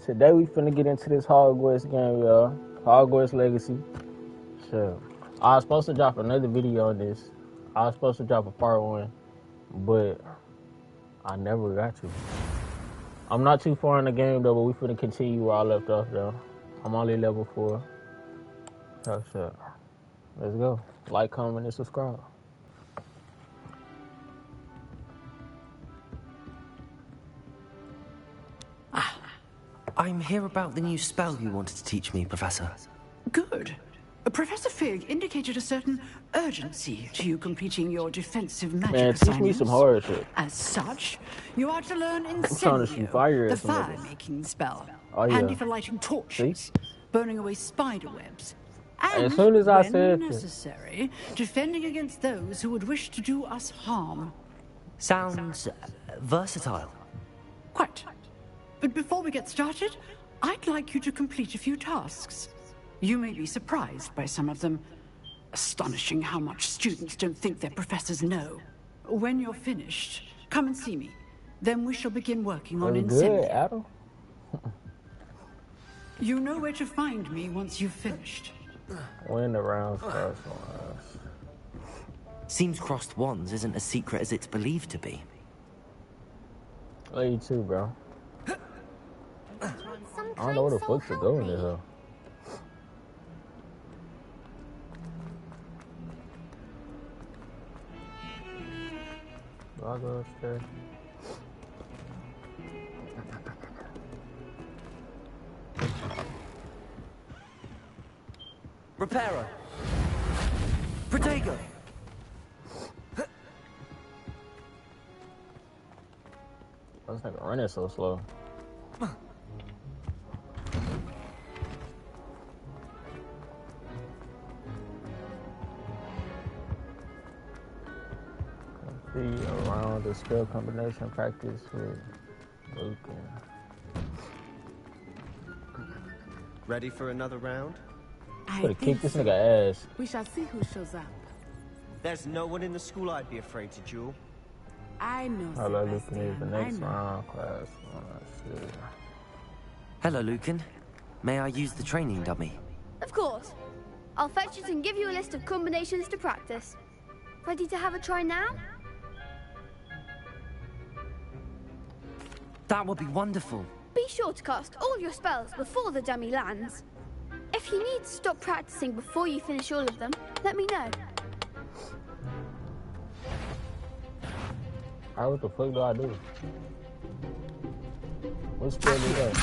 Today we finna get into this Hogwarts game, y'all. Hogwarts Legacy. So, I was supposed to drop another video on this. I was supposed to drop a part 1, but I never got to. I'm not too far in the game though, but we finna continue where I left off though. I'm only level 4. So, let's go. Like, comment, and subscribe. I'm here about the new spell you wanted to teach me, Professor. Good. Professor Fig indicated a certain urgency to you completing your defensive magic assignments. Man, teach me some hard shit. As such, you are to learn I'm trying to shoot Incendio, fire the at somebody. fire-making spell. Oh, yeah. Handy for lighting torches, See? burning away spider webs, and, As soon as I when said necessary, defending against those who would wish to do us harm. Sounds versatile. Quite. But before we get started, I'd like you to complete a few tasks. You may be surprised by some of them. Astonishing how much students don't think their professors know. When you're finished, come and see me. Then we shall begin working on Good, Incendio. Adam. You know where to find me once you've finished. When the round starts on us. Seems crossed wands isn't as secret as it's believed to be. Love you too, bro. I don't know where the fuck to go in this hell. Do I go upstairs? Reparo. Protego. I was like running so slow. Complete around the spell combination practice with Lucan. Ready for another round? Could have kicked this nigga ass. We shall see who shows up. There's no one in the school I'd be afraid to duel. I know. Hello, Lucan is the Sebastian, next I know. round class. Oh, shit. Hello, Lucan. May I use the training dummy? Of course. I'll fetch it and give you a list of combinations to practice. Ready to have a try now? That would be wonderful. Be sure to cast all your spells before the dummy lands. If you need to stop practicing before you finish all of them, let me know. Alright, what the fuck do I do? What spell is that?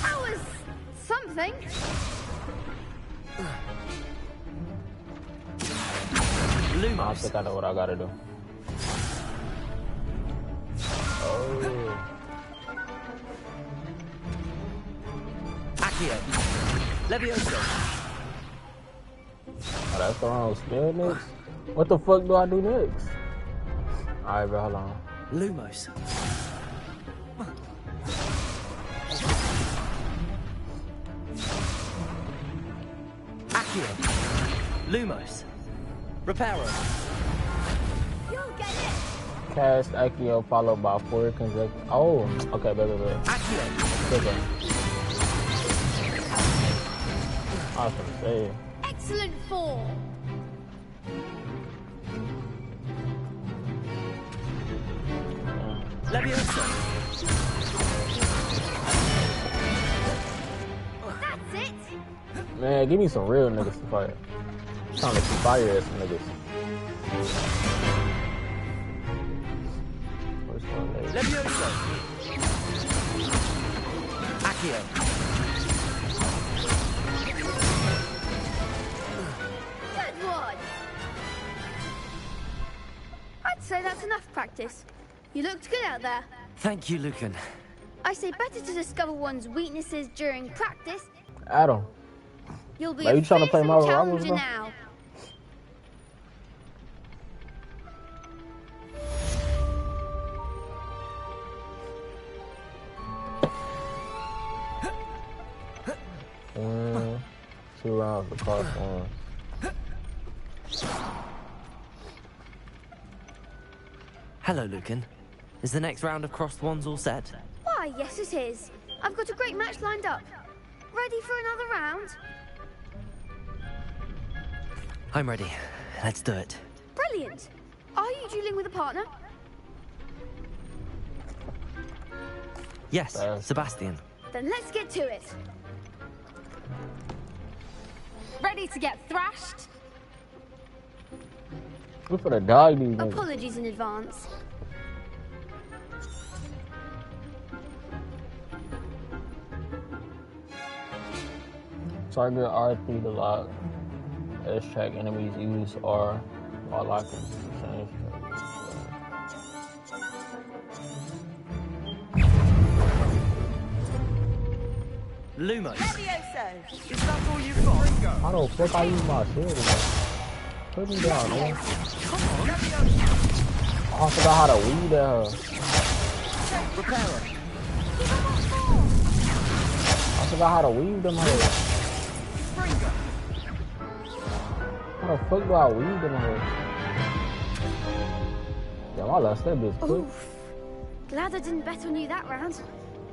That was something. I think I know what I gotta do. Oh. Accio. Levioso. Oh, that's the wrong spell next? What the fuck do I do next? Alright, bro, hold on. Lumos. Accio. Lumos. Reparo. You'll get it. Cast Accio followed by 4 consecutive. Oh, okay, baby. Accio. Okay. I was gonna say. Excellent form. Levioso. That's it. Man, give me some real niggas to fight. I'm trying to keep fire ass niggas. Which one is? Levioso. Accio. Good one. I'd say that's enough practice. You looked good out there. Thank you, Lucan. I say better to discover one's weaknesses during practice. Adam. You'll be Are a you trying to play fearsome Marvel challenger Rivals, bro? now. Two rounds of cost one. Hello, Lucan. Is the next round of crossed wands all set? Why, Why, yes it is. I've got a great match lined up. Ready for another round? I'm ready. Let's do it. Brilliant. Are you dueling with a partner? Yes, Sebastian. Then let's get to it. Ready to get thrashed? Good for the dog, these niggas. Apologies in advance. Target R3 to lock. S track enemies use R while locking. Change Lumos. Is that all you've got? How the fuck I use my shield again? Put me down, man. Oh, I forgot how to weed her. Repairer. I forgot how to weave them here. How the fuck do I weave them here? Damn, I lost that bitch quick. Oof. Glad I didn't bet on you that round.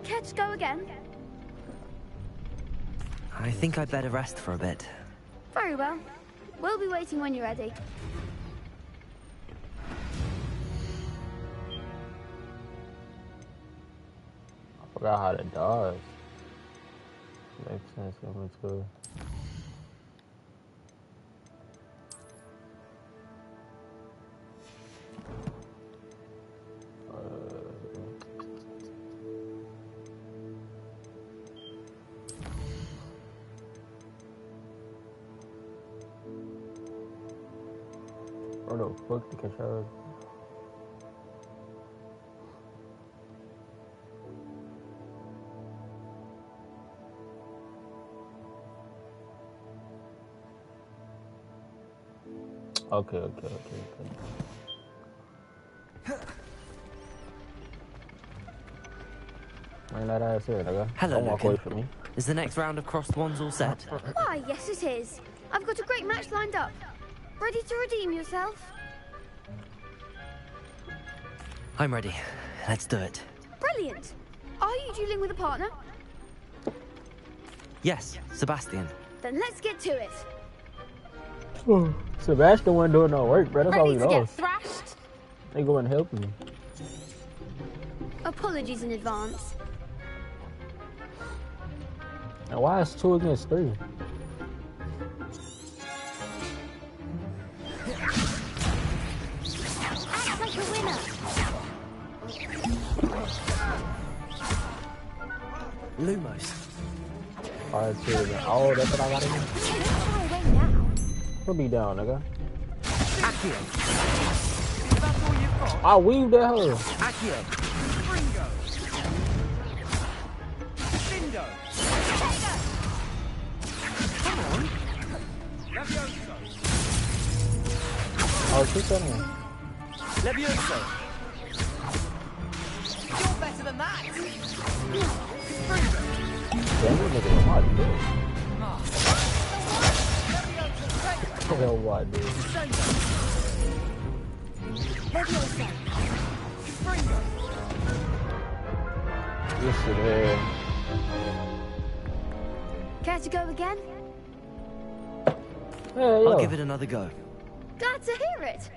Care to go again? I think I'd better rest for a bit. Very well. We'll be waiting when you're ready. I forgot how to dodge. Makes sense in between. Where the fuck the controls? Okay. Ain't that ass here, nigga. Hello, Don't walk away Lucan. from me. Is the next round of crossed ones all set? Why, yes it is. I've got a great match lined up. Ready to redeem yourself? I'm ready. Let's do it. Brilliant. Are you dueling with a partner? Yes, Sebastian. Then let's get to it. Sebastian wasn't doing no work, bro. That's all Ready he to get knows. thrashed? They go and help me. Apologies in advance. And why is 2 against 3? Act like a winner. Lumos. Alright, 2 against. Oh, that's what I gotta do. Don't shy away now. Put me down, nigga. Accio. Is that all you've got? I weaved at her. Accio. Ringo. Lindo. Come on. Levioso. Oh, she's on me. Levioso. You're better than that. Damn, you nigga, what, dude? Hell, what, dude? This shit here. Care to go again? Hey, yo. I'll give it another go. Glad to hear it.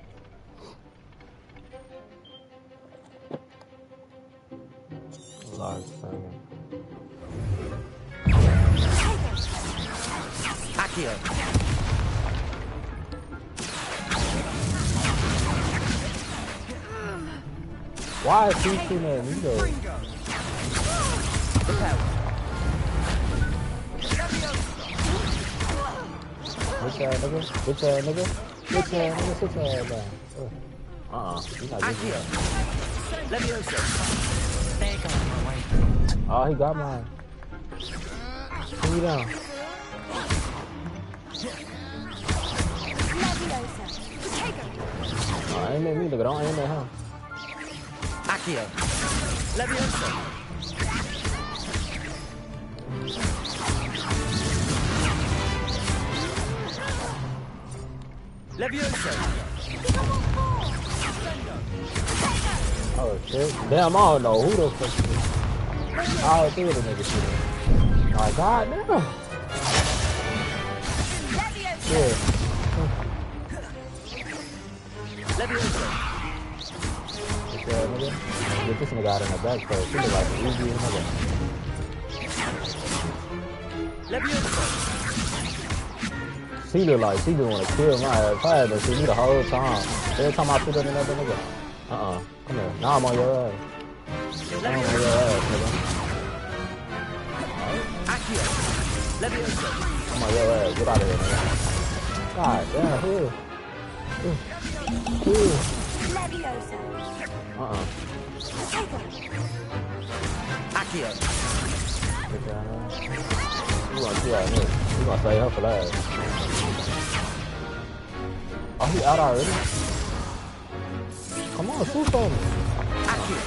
Last second. Accio. Why is he shooting at me, though? Ringo. Bitch ass nigga. Bitch ass nigga. Bitch ass nigga. Sit your ass down. He's not getting that. Levioso. There goes my way. Oh, he got mine. Put me down. Oh, aim at me, nigga. Don't aim at him. Accio. Levioso. Levioso. Oh, shit. Damn, I don't know who the fuck it is. All three of the niggas shoot him. My God, no. Yeah. Get this nigga out in the back first. He look like an easy nigga. She look like she just want to kill my ass. I had to see me the whole time. Every time I shoot at another nigga. Come here. Now I'm on your ass. I'm on your ass, nigga. I'm on your ass. Get out of here, nigga. God damn, here. Accio. You gonna say her for last. Oh, he out already? Come on, shoot for me. Accio.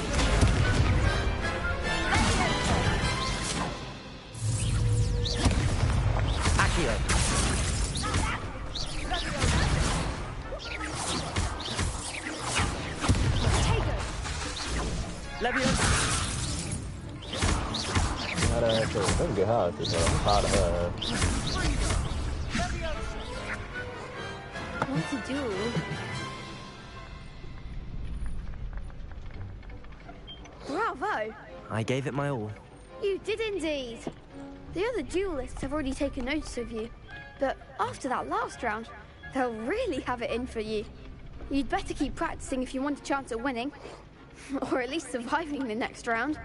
Accio. Leviosa. Let me get her out this, I'm tired of her. What to do? Bravo! I gave it my all. You did indeed. The other duelists have already taken notice of you, but after that last round, they'll really have it in for you. You'd better keep practicing if you want a chance at winning, or at least surviving the next round.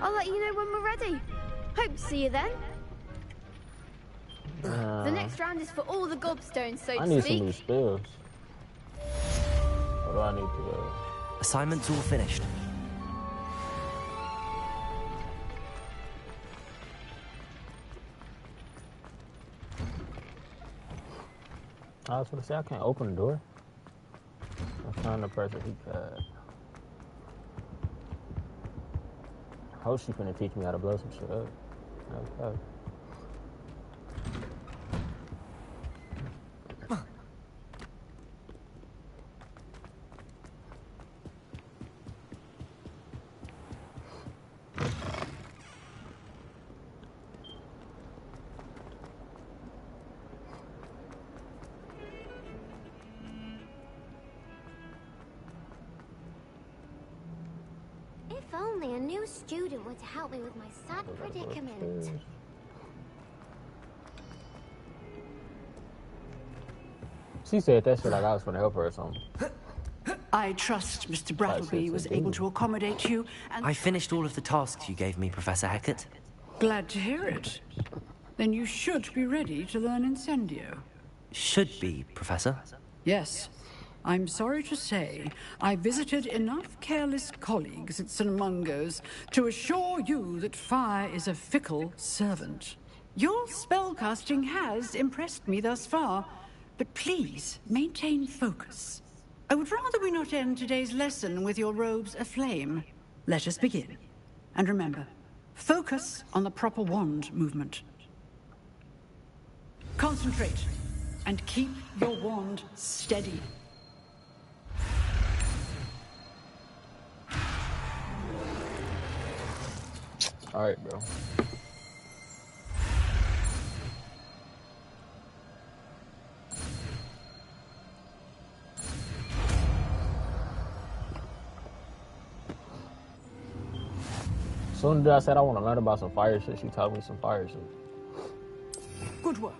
I'll let you know when we're ready. Hope to see you then. The next round is for all the gobstones, so to speak. I need some new spells. What do I need to do? Assignment's all finished. I was gonna say I can't open the door. I'm trying to press a keypad. I hope she's gonna teach me how to blow some shit up. Okay. If only a new student were to help me with my sad predicament. She said that shit like I was gonna help her or something. I trust Mr. Brattleby was able to accommodate you, and I finished all of the tasks you gave me, Professor Hecat. glad to hear it. Then you should be ready to learn Incendio. Should be, Professor. Yes. I'm sorry to say, I visited enough careless colleagues at St. Mungo's to assure you that fire is a fickle servant. Your spellcasting has impressed me thus far, but please maintain focus. I would rather we not end today's lesson with your robes aflame. Let us begin. And remember, focus on the proper wand movement. Concentrate, and keep your wand steady. All right, bro. Soon as I said I want to learn about some fire shit, she taught me some fire shit. Good work.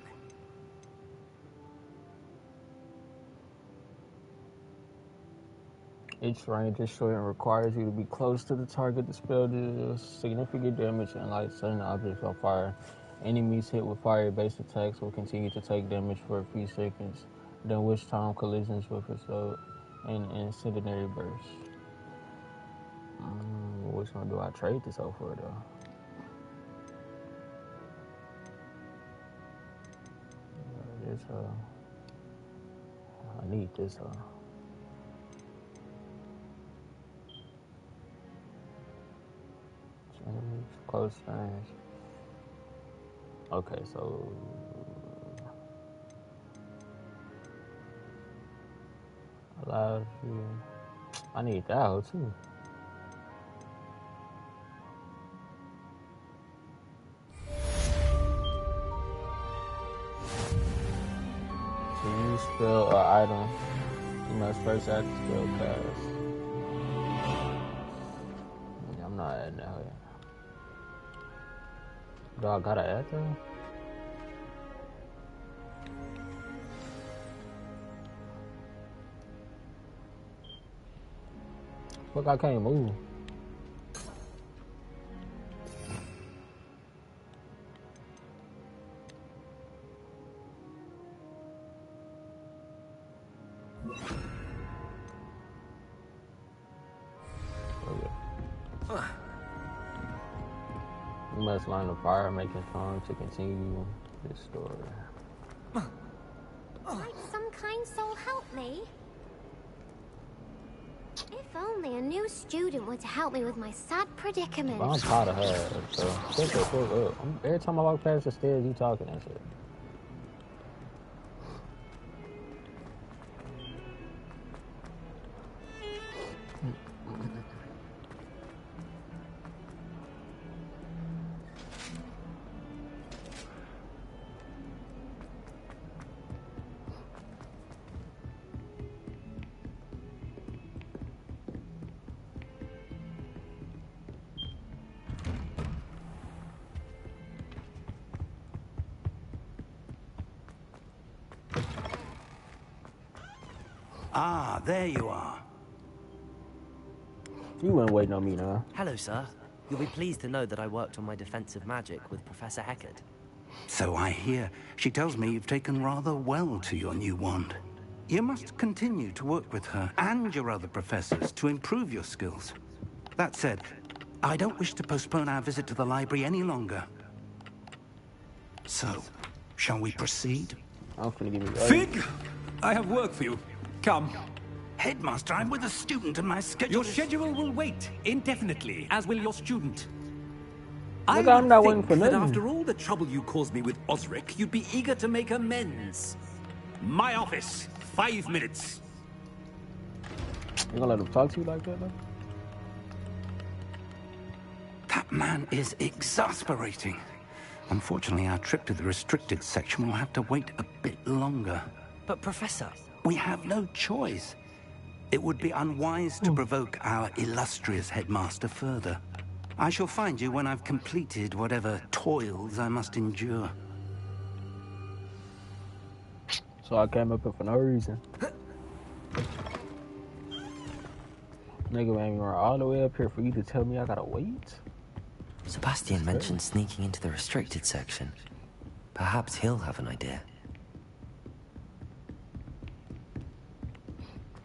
Each range is short and requires you to be close to the target. The spell deals significant damage and lights certain objects on fire. Enemies hit with fire-based attacks will continue to take damage for a few seconds, during which time collisions will result in incendiary bursts. Which one do I trade this out for, though? This, I need this, close range. Okay, so allows you. I need that too. new spell or item, you must first add the spell cast. Yeah, I'm not adding that here. Do I gotta add that? Fuck, I can't move. You must learn the fire making song to continue this story. Might some kind soul help me? If only a new student were to help me with my sad predicament. But I'm tired of her, so shut the fuck up. Every time I walk past the stairs, you talking and shit. Ah, there you are. You weren't waiting on me now. Hello, sir. You'll be pleased to know that I worked on my defensive magic with Professor Heckard. So I hear. She tells me you've taken rather well to your new wand. You must continue to work with her and your other professors to improve your skills. That said, I don't wish to postpone our visit to the library any longer. So, shall we proceed? I'm gonna give you Fig! I have work for you. Come. Headmaster, I'm with a student and my schedule Your schedule will wait indefinitely, as will your student. I Look, I'm not would waiting for think that nothing. after all the trouble you caused me with Osric, you'd be eager to make amends. My office, 5 minutes. You gonna let him talk to you like that, though? That man is exasperating. Unfortunately, our trip to the restricted section will have to wait a bit longer. But, Professor... We have no choice. It would be unwise to provoke our illustrious headmaster further. I shall find you when I've completed whatever toils I must endure. So I came up here for no reason. Nigga made me run all the way up here for you to tell me I gotta wait? Sebastian mentioned sneaking into the restricted section. Perhaps he'll have an idea.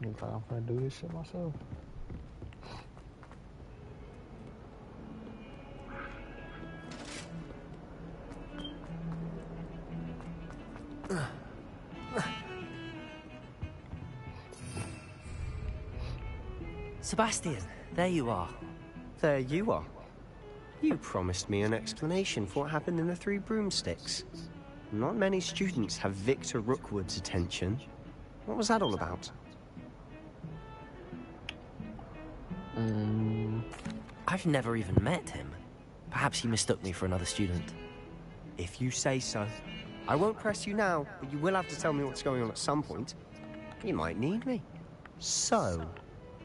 Looks like I'm gonna do this shit myself. Sebastian, there you are. There you are. You promised me an explanation for what happened in the Three Broomsticks. Not many students have Victor Rookwood's attention. What was that all about? I've never even met him. Perhaps he mistook me for another student. If you say so. I won't press you now, but you will have to tell me what's going on at some point. You might need me. So,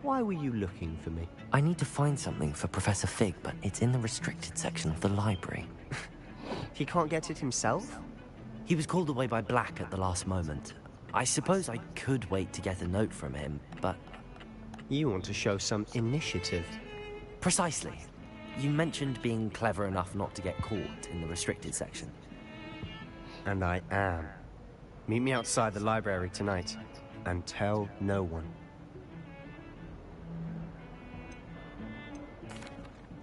why were you looking for me? I need to find something for Professor Fig, but it's in the restricted section of the library. He can't get it himself? He was called away by Black at the last moment. I suppose I could wait to get a note from him, but... You want to show some initiative. Precisely. You mentioned being clever enough not to get caught in the restricted section. And I am. Meet me outside the library tonight, and tell no one.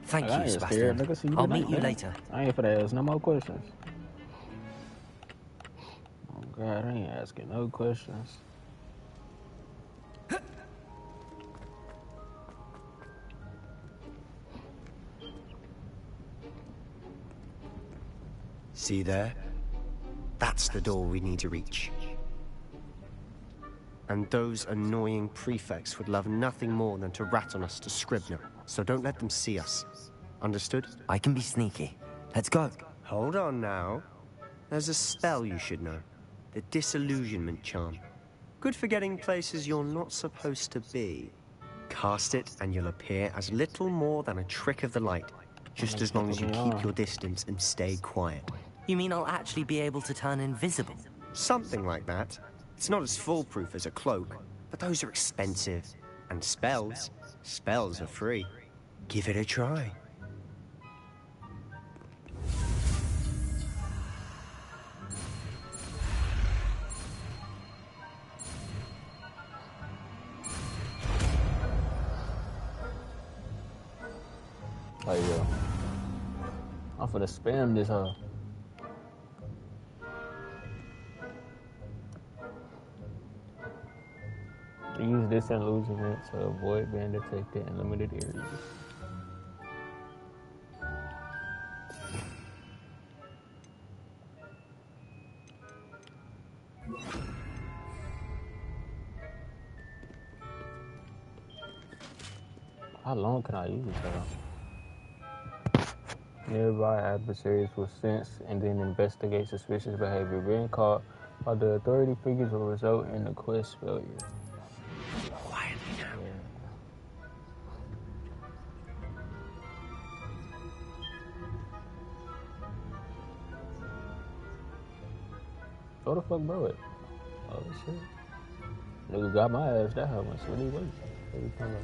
Thank I you, ain't Sebastian. scared. Nigga, see you I'll tonight, meet you man. later. I ain't for that. Ask no more questions. Oh God, I ain't asking no questions. See there? That's the door we need to reach. And those annoying prefects would love nothing more than to rat on us to Scribner, so don't let them see us. Understood? I can be sneaky. Let's go. Hold on now. There's a spell you should know. The Disillusionment Charm. Good for getting places you're not supposed to be. Cast it and you'll appear as little more than a trick of the light, just as long as you keep your distance and stay quiet. You mean I'll actually be able to turn invisible? Something like that. It's not as foolproof as a cloak, but those are expensive. And spells are free. Give it a try. Oh yeah. I'm finna spam this huh? Use this and lose event to avoid being detected in limited areas. How long can I use it though? Nearby adversaries will sense and then investigate suspicious behavior. Being caught by the authority figures will result in the quest failure. Quietly now. What the fuck, bro? It? Oh shit. Nigga got my ass that how much really wait. Every time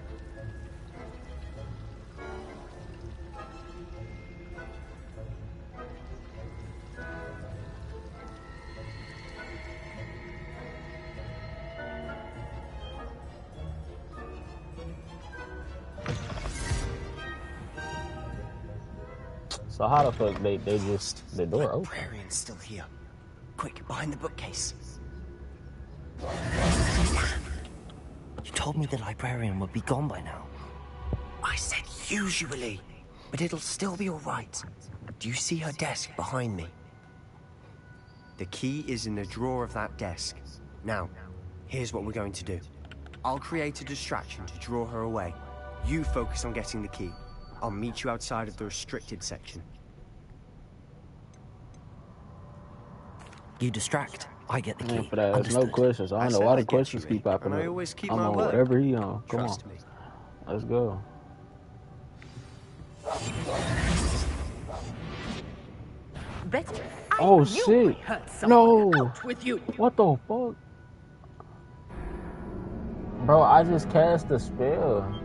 So how the fuck they just the door open? Librarian's still here. Quick, behind the bookcase. You told me the librarian would be gone by now. I said usually, but it'll still be all right. Do you see her desk behind me? The key is in the drawer of that desk. Now, here's what we're going to do. I'll create a distraction to draw her away. You focus on getting the key. I'll meet you outside of the restricted section. You distract, I get the key. Man, for that, there's no questions. I don't know why the questions keep popping up. I always keep I'm my on word. whatever he on. Come Trust on. me. Let's go. Betty, Oh shit! No! Out with you. What the fuck? Bro, I just cast a spell.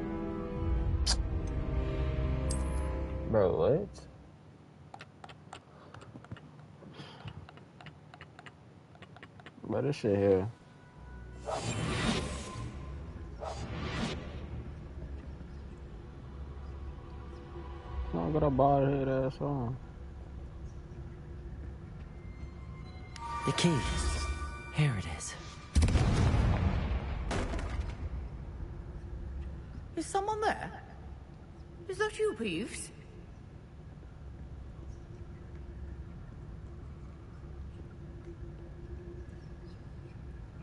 Bro, what? Bro, this shit here. I'm gonna buy the head ass on. The key. Here it is. Is someone there? Is that you, Peeves?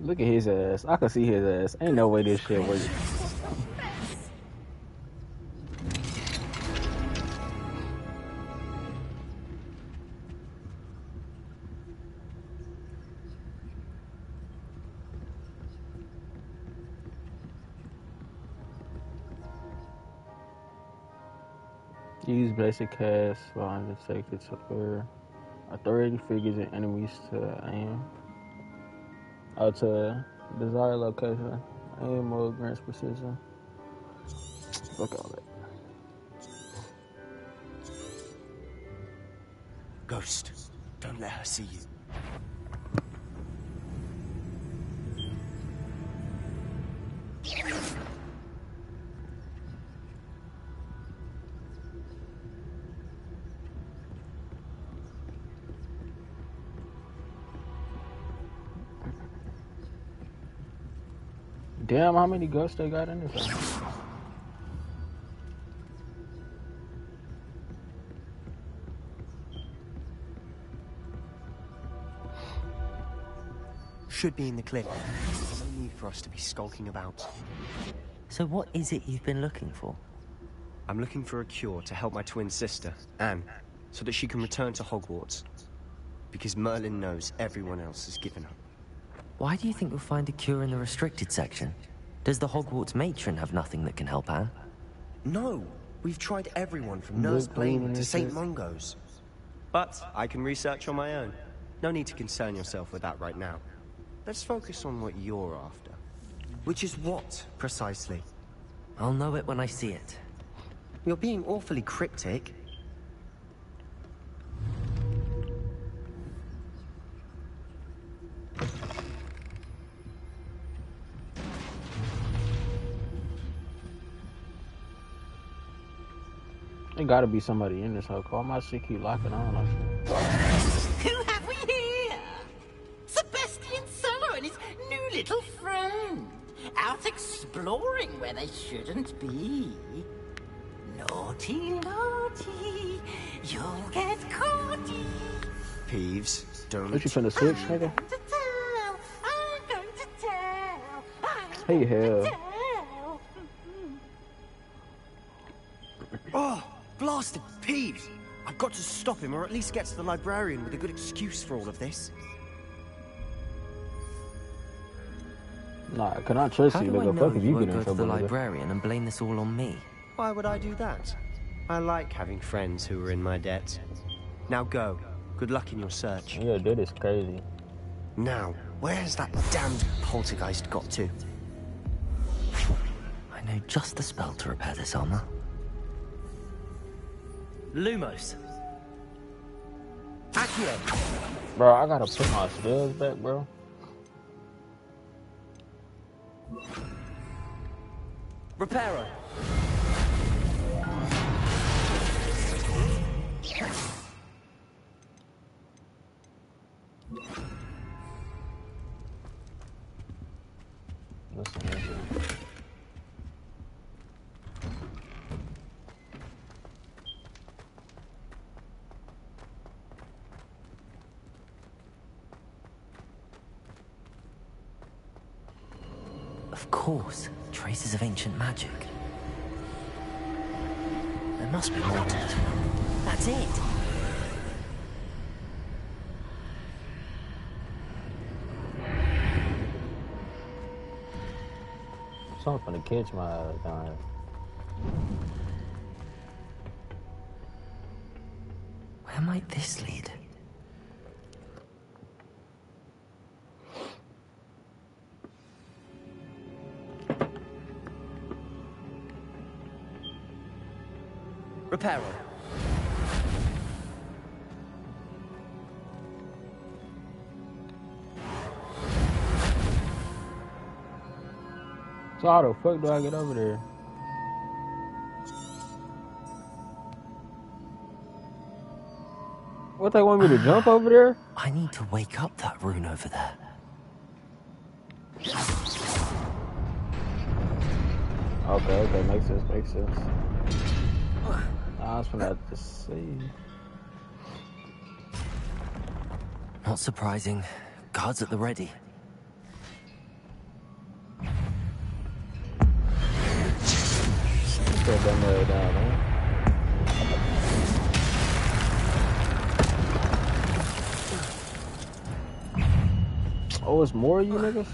Look at his ass. I can see his ass. Ain't no way this shit works. Use basic cast while undetected to lure authority figures and enemies to aim. Out to desired location. Aim mode grants precision. Fuck all that. Ghost, don't let her see you. Damn, how many ghosts they got in this one? Should be in the clip. No need for us to be skulking about. So what is it you've been looking for? I'm looking for a cure to help my twin sister, Anne, so that she can return to Hogwarts. Because Merlin knows everyone else has given up. Why do you think you'll find a cure in the restricted section? Does the Hogwarts matron have nothing that can help Anne? No, we've tried everyone from Nurse Blaine to St. Mungo's. But I can research on my own. No need to concern yourself with that right now. Let's focus on what you're after. Which is what, precisely? I'll know it when I see it. You're being awfully cryptic. There gotta be somebody in this whole car. My shit keep locking on. Who have we here? Sebastian Solo and his new little friend. Out exploring where they shouldn't be. Naughty, naughty. You'll get caughty. Peeves, don't... What you finna switch, nigga? I'm going to tell. Hey, hell. Oh, blasted Peeves! I've got to stop him, or at least get to the librarian with a good excuse for all of this. Nah, can I trust you, nigga? Fuck if you get in go to the trouble, nigga. librarian and blame this all on me? Why would I do that? I like having friends who are in my debt. Now go. Good luck in your search. Yeah, that is crazy. Now, where's that damned poltergeist got to? I know just the spell to repair this armor. Lumos. Accio! Bro, I gotta put my skills back, bro. Reparo. Of course, traces of ancient magic. There must be more to it. That's it. Something to catch my ass down here. Where might this lead? Reparo. So how the fuck do I get over there? What, they want me to jump over there? I need to wake up that rune over there. Okay, makes sense. I was gonna have to see. Not surprising. Guards at the ready. Put that nail down, man. Oh, it's more of you niggas?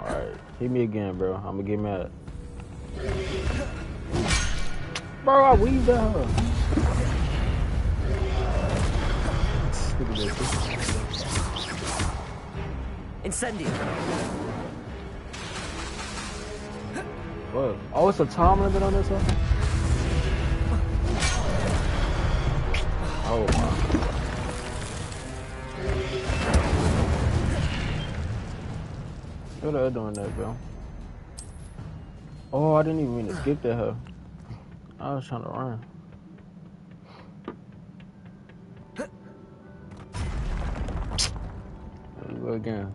Alright, hit me again, bro. I'm gonna get mad. Bro, I weaved at her. Incendio. What? Oh, it's a time limit on this one? Oh my. What are they doing that, bro? Oh, I didn't even mean to skip that her. I was trying to run. There we go again.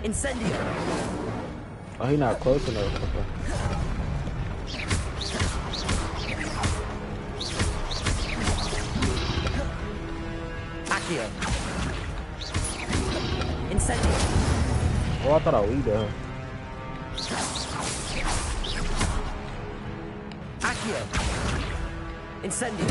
Incendio. Oh, he's not close enough. Okay. Accio. Incendio. Oh, I thought I weaved at her. Accio! Incendio!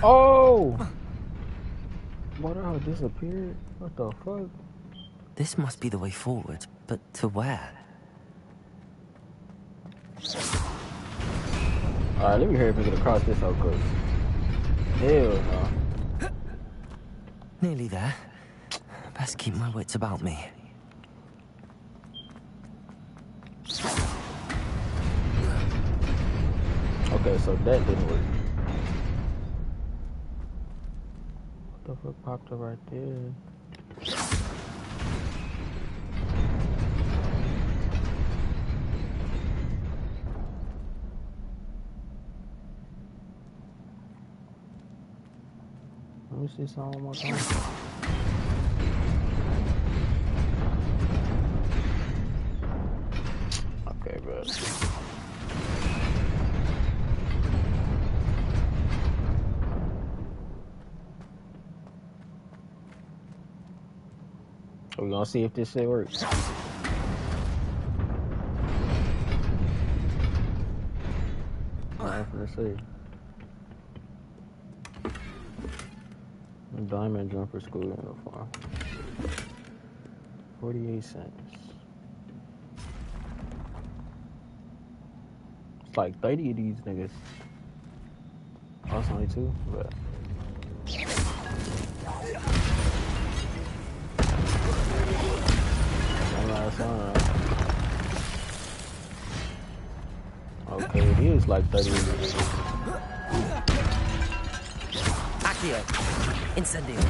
Oh! What? Oh, disappeared? What the fuck? This must be the way forward, but to where? Alright, let me hurry up and get across this whole coast. Hell no. Nearly there. Best keep my wits about me. Okay, so that didn't work. What the fuck popped up right there? Let me see some one more time. Okay, bro. We're gonna see if this shit works. I'm gonna see. Diamond jumper school uniform. 48 cents. It's like 30 of these niggas. Oh, it's only 2, but. Okay, it is like 30 of these. Accio! Incendio!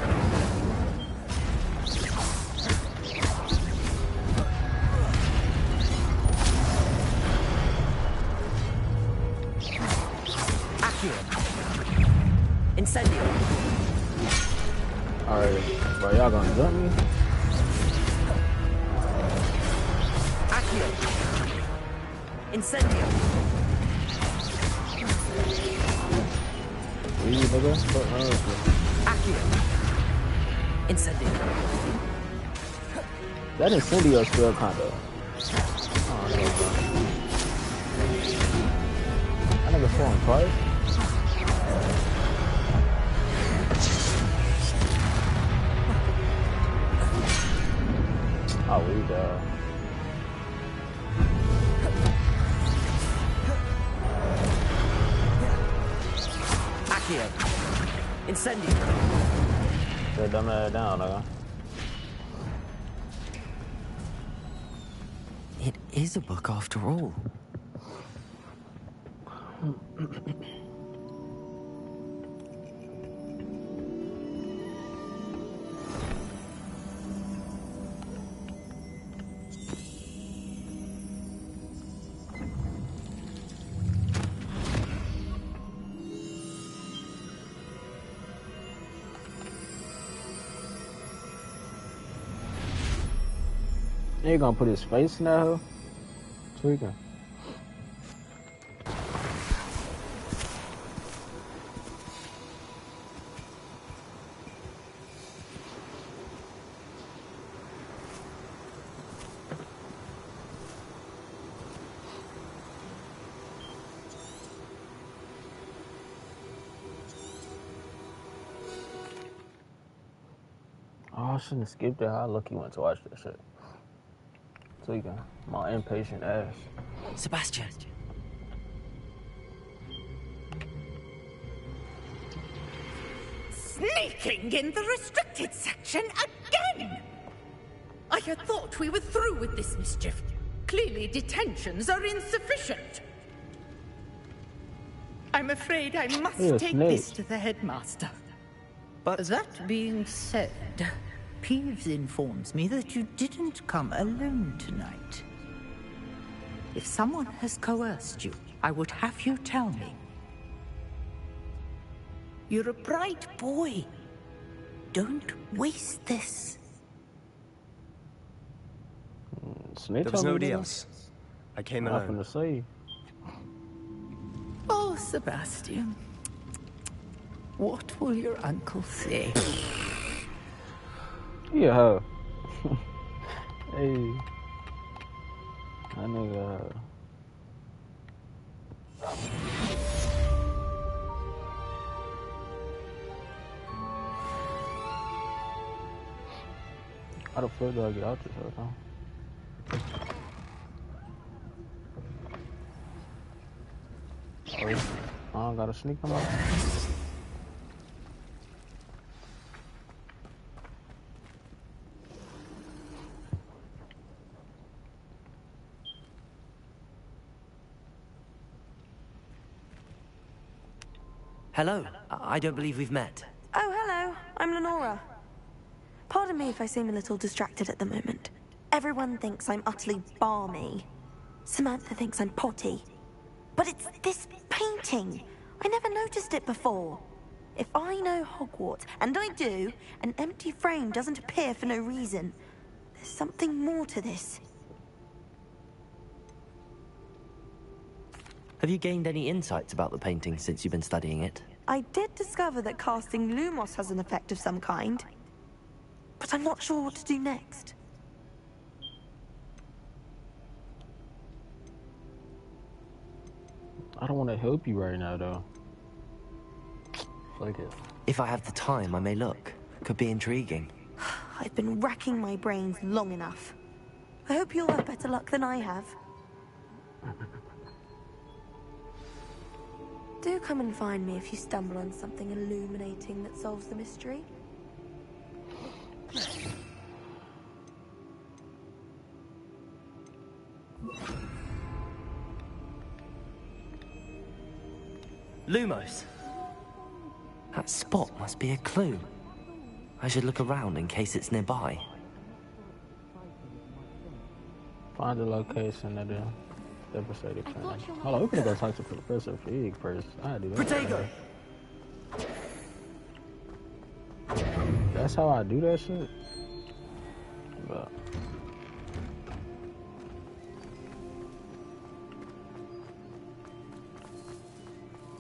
Accio! Incendio! Alright, bro, y'all gonna jump me? Accio! Incendio! Leave, nigga. Accio! Incendio! That Incendio still kinda. I don't know, bro. That nigga falling twice? Oh, we died. Accio! Incendio! Set them down, nigga. It is a book after all. You gonna put his face in that hoe? Tweaking. Oh, I shouldn't have skipped it. I lucky went to watch that shit. Tweaking. My impatient ass. Sebastian. Sneaking in the restricted section again! I had thought we were through with this mischief. Clearly detentions are insufficient. I'm afraid I must take this to the headmaster. But that being said, Peeves informs me that you didn't come alone tonight. If someone has coerced you, I would have you tell me. You're a bright boy. Don't waste this. Snitch there was on nobody me, else. I came alone. Nothing to say. Oh, Sebastian. What will your uncle say? Yeah. Hey. That nigga. How the fuck do I get out this hole, huh? Oh, I gotta sneak them out. Hello. I don't believe we've met. Oh, hello. I'm Lenora. Pardon me if I seem a little distracted at the moment. Everyone thinks I'm utterly balmy. Samantha thinks I'm potty. But it's this painting. I never noticed it before. If I know Hogwarts, and I do, an empty frame doesn't appear for no reason. There's something more to this. Have you gained any insights about the painting since you've been studying it? I did discover that casting Lumos has an effect of some kind. But I'm not sure what to do next. I don't want to help you right now, though. Fuck it. If I have the time, I may look. Could be intriguing. I've been racking my brains long enough. I hope you'll have better luck than I have. Do come and find me if you stumble on something illuminating that solves the mystery. Lumos. That spot must be a clue. I should look around in case it's nearby. Find the location of the devastated planet. Hold on, we could go talk to Professor Fig first. I had to do that. Protego! That's how I do that shit? But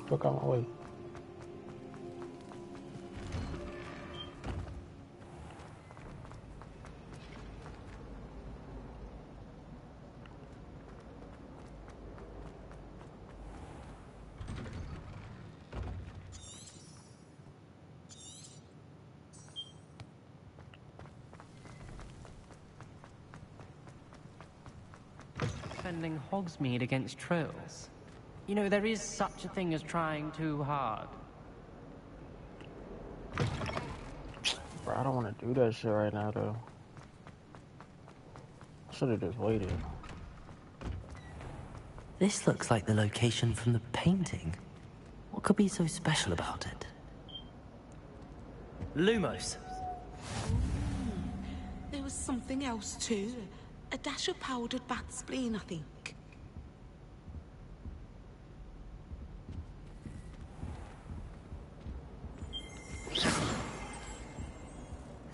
fuck out my way. Defending Hogsmeade against trolls. You know, there is such a thing as trying too hard. Bro, I don't want to do that shit right now, though. Should have just waited. This looks like the location from the painting. What could be so special about it? Lumos. There was something else too. A dash of powdered bat spleen, I think.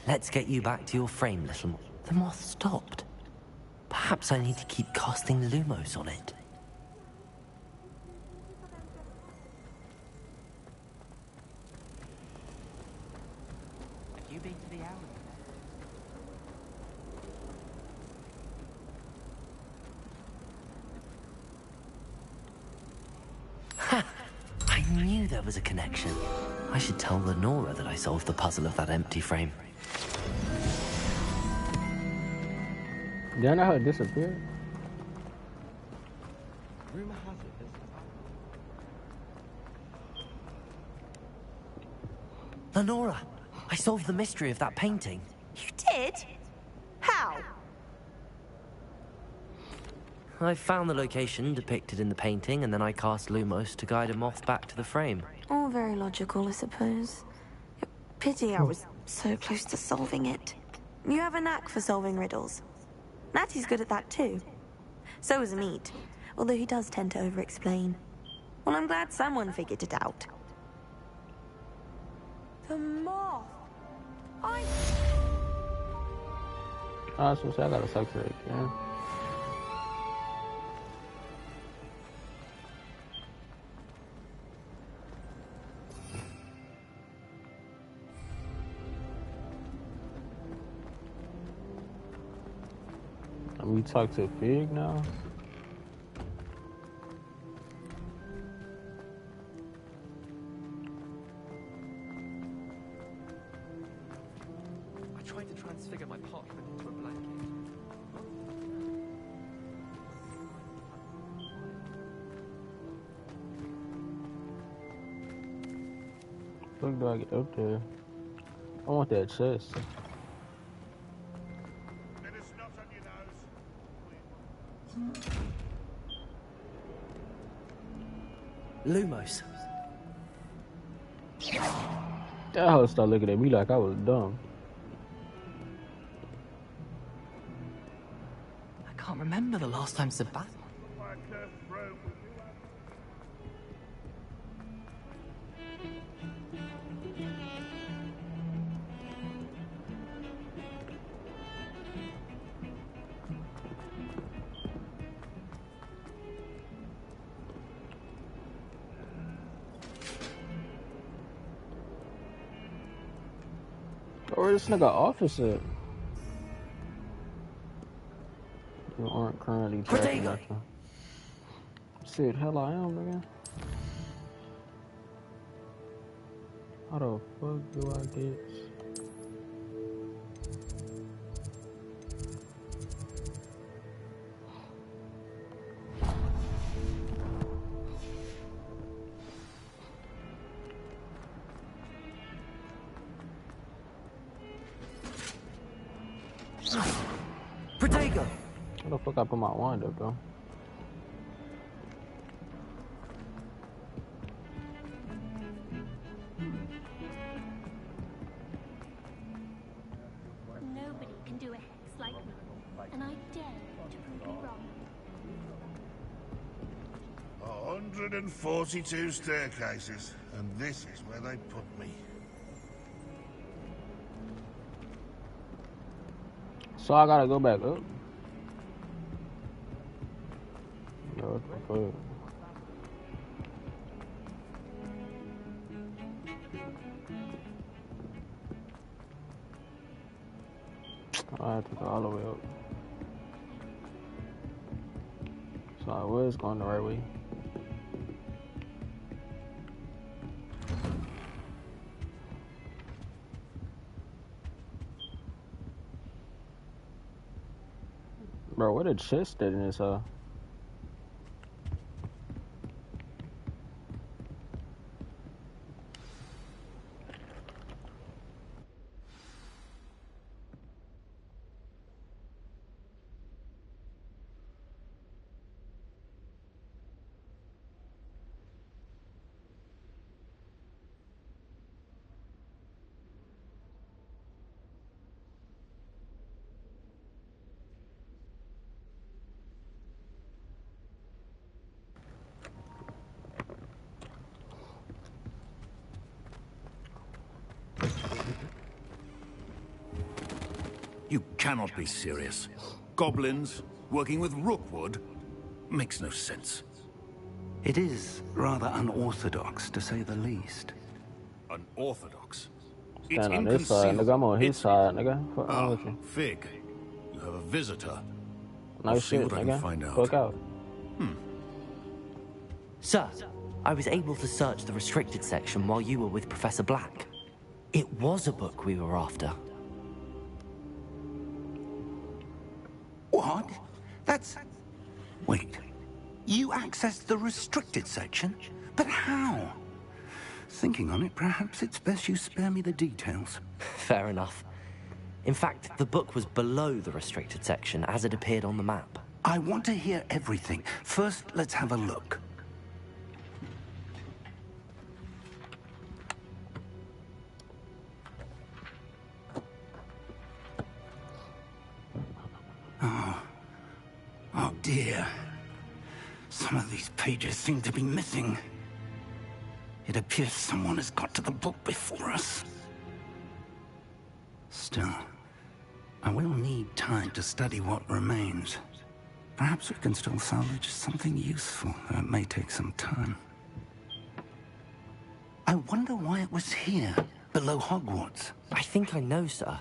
Let's get you back to your frame, little. The moth stopped. Perhaps I need to keep casting Lumos on it. Have you been to the alley? Ha! I knew there was a connection. I should tell Lenora that I solved the puzzle of that empty frame. Did I know how it disappeared? Rumor has it Lenora, I solved the mystery of that painting. You did? How? I found the location depicted in the painting, and then I cast Lumos to guide a moth back to the frame. All very logical, I suppose. Pity I was so close to solving it. You have a knack for solving riddles. Natty's good at that too. So is Meat, although he does tend to over-explain. Well, I'm glad someone figured it out. The moth! I was supposed to say I gotta suck for it, yeah. We talk to Fig now? I tried to transfigure my parchment into a blanket. What do I get up there? I want that chest. Lumos. That hoe started looking at me like I was dumb. I can't remember the last time Sebastian. Or this nigga officer. You aren't currently tracking nothing. Shit, hell I am, nigga. How the fuck do I get? Protego! Where the fuck I put my wand up, though? Nobody can do a hex like me, and I dare you to prove me wrong. 142 staircases, and this is where they put me. So I gotta go back up. Yo, what the fuck? I have to go all the way up. So I was going the right way. Bro, what a chest in this, You cannot be serious. Goblins working with Rookwood makes no sense. It is rather unorthodox, to say the least. Unorthodox? Stand on this side, nigga. I'm on his side, nigga. Fuck wrong with you? Fig, you have a visitor. No I'll shit, see what I can nigga. find out. Fuck out. Sir, I was able to search the restricted section while you were with Professor Black. It was a book we were after. What? That's... Wait. You accessed the restricted section? But how? Thinking on it, perhaps it's best you spare me the details. Fair enough. In fact, the book was below the restricted section as it appeared on the map. I want to hear everything. First, let's have a look. Oh dear. Some of these pages seem to be missing. It appears someone has got to the book before us. Still, I will need time to study what remains. Perhaps we can still salvage something useful, though it may take some time. I wonder why it was here, below Hogwarts. I think I know, sir.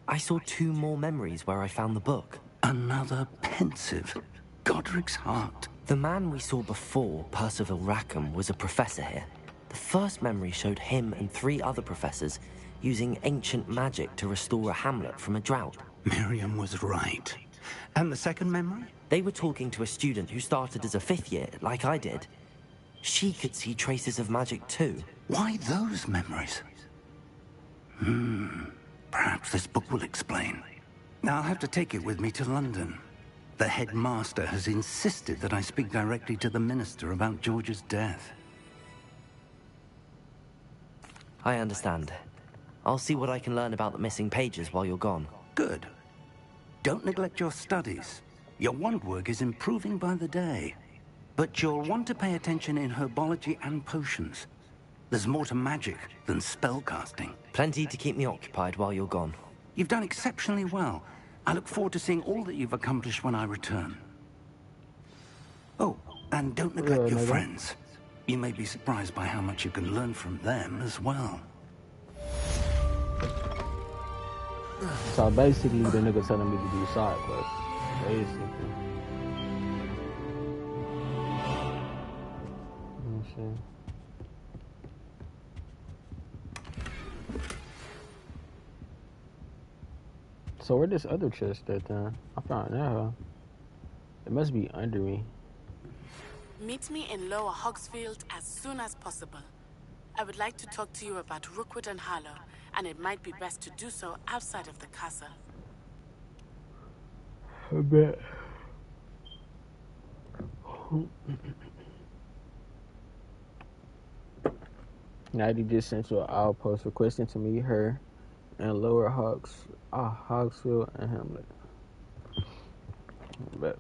I saw 2 more memories where I found the book. Another pensive. Godric's heart. The man we saw before, Percival Rackham, was a professor here. The first memory showed him and 3 other professors using ancient magic to restore a hamlet from a drought. Miriam was right. And the second memory? They were talking to a student who started as a 5th year, like I did. She could see traces of magic too. Why those memories? Perhaps this book will explain. Now I'll have to take it with me to London. The headmaster has insisted that I speak directly to the minister about George's death. I understand. I'll see what I can learn about the missing pages while you're gone. Good. Don't neglect your studies. Your wand work is improving by the day. But you'll want to pay attention in herbology and potions. There's more to magic than spellcasting. Plenty to keep me occupied while you're gone. You've done exceptionally well. I look forward to seeing all that you've accomplished when I return. Oh, and don't neglect your friends. You may be surprised by how much you can learn from them as well. So basically, the nigga telling me to do side quests. Basically. Let me see. So where this other chest at then? I found that, huh? It must be under me. Meet me in Lower Hogsfield as soon as possible. I would like to talk to you about Rookwood and Harlow, and it might be best to do so outside of the castle. I bet. Nighty just sent you an outpost requesting to meet her and Lower Hogsfield and Hamlet. Bet.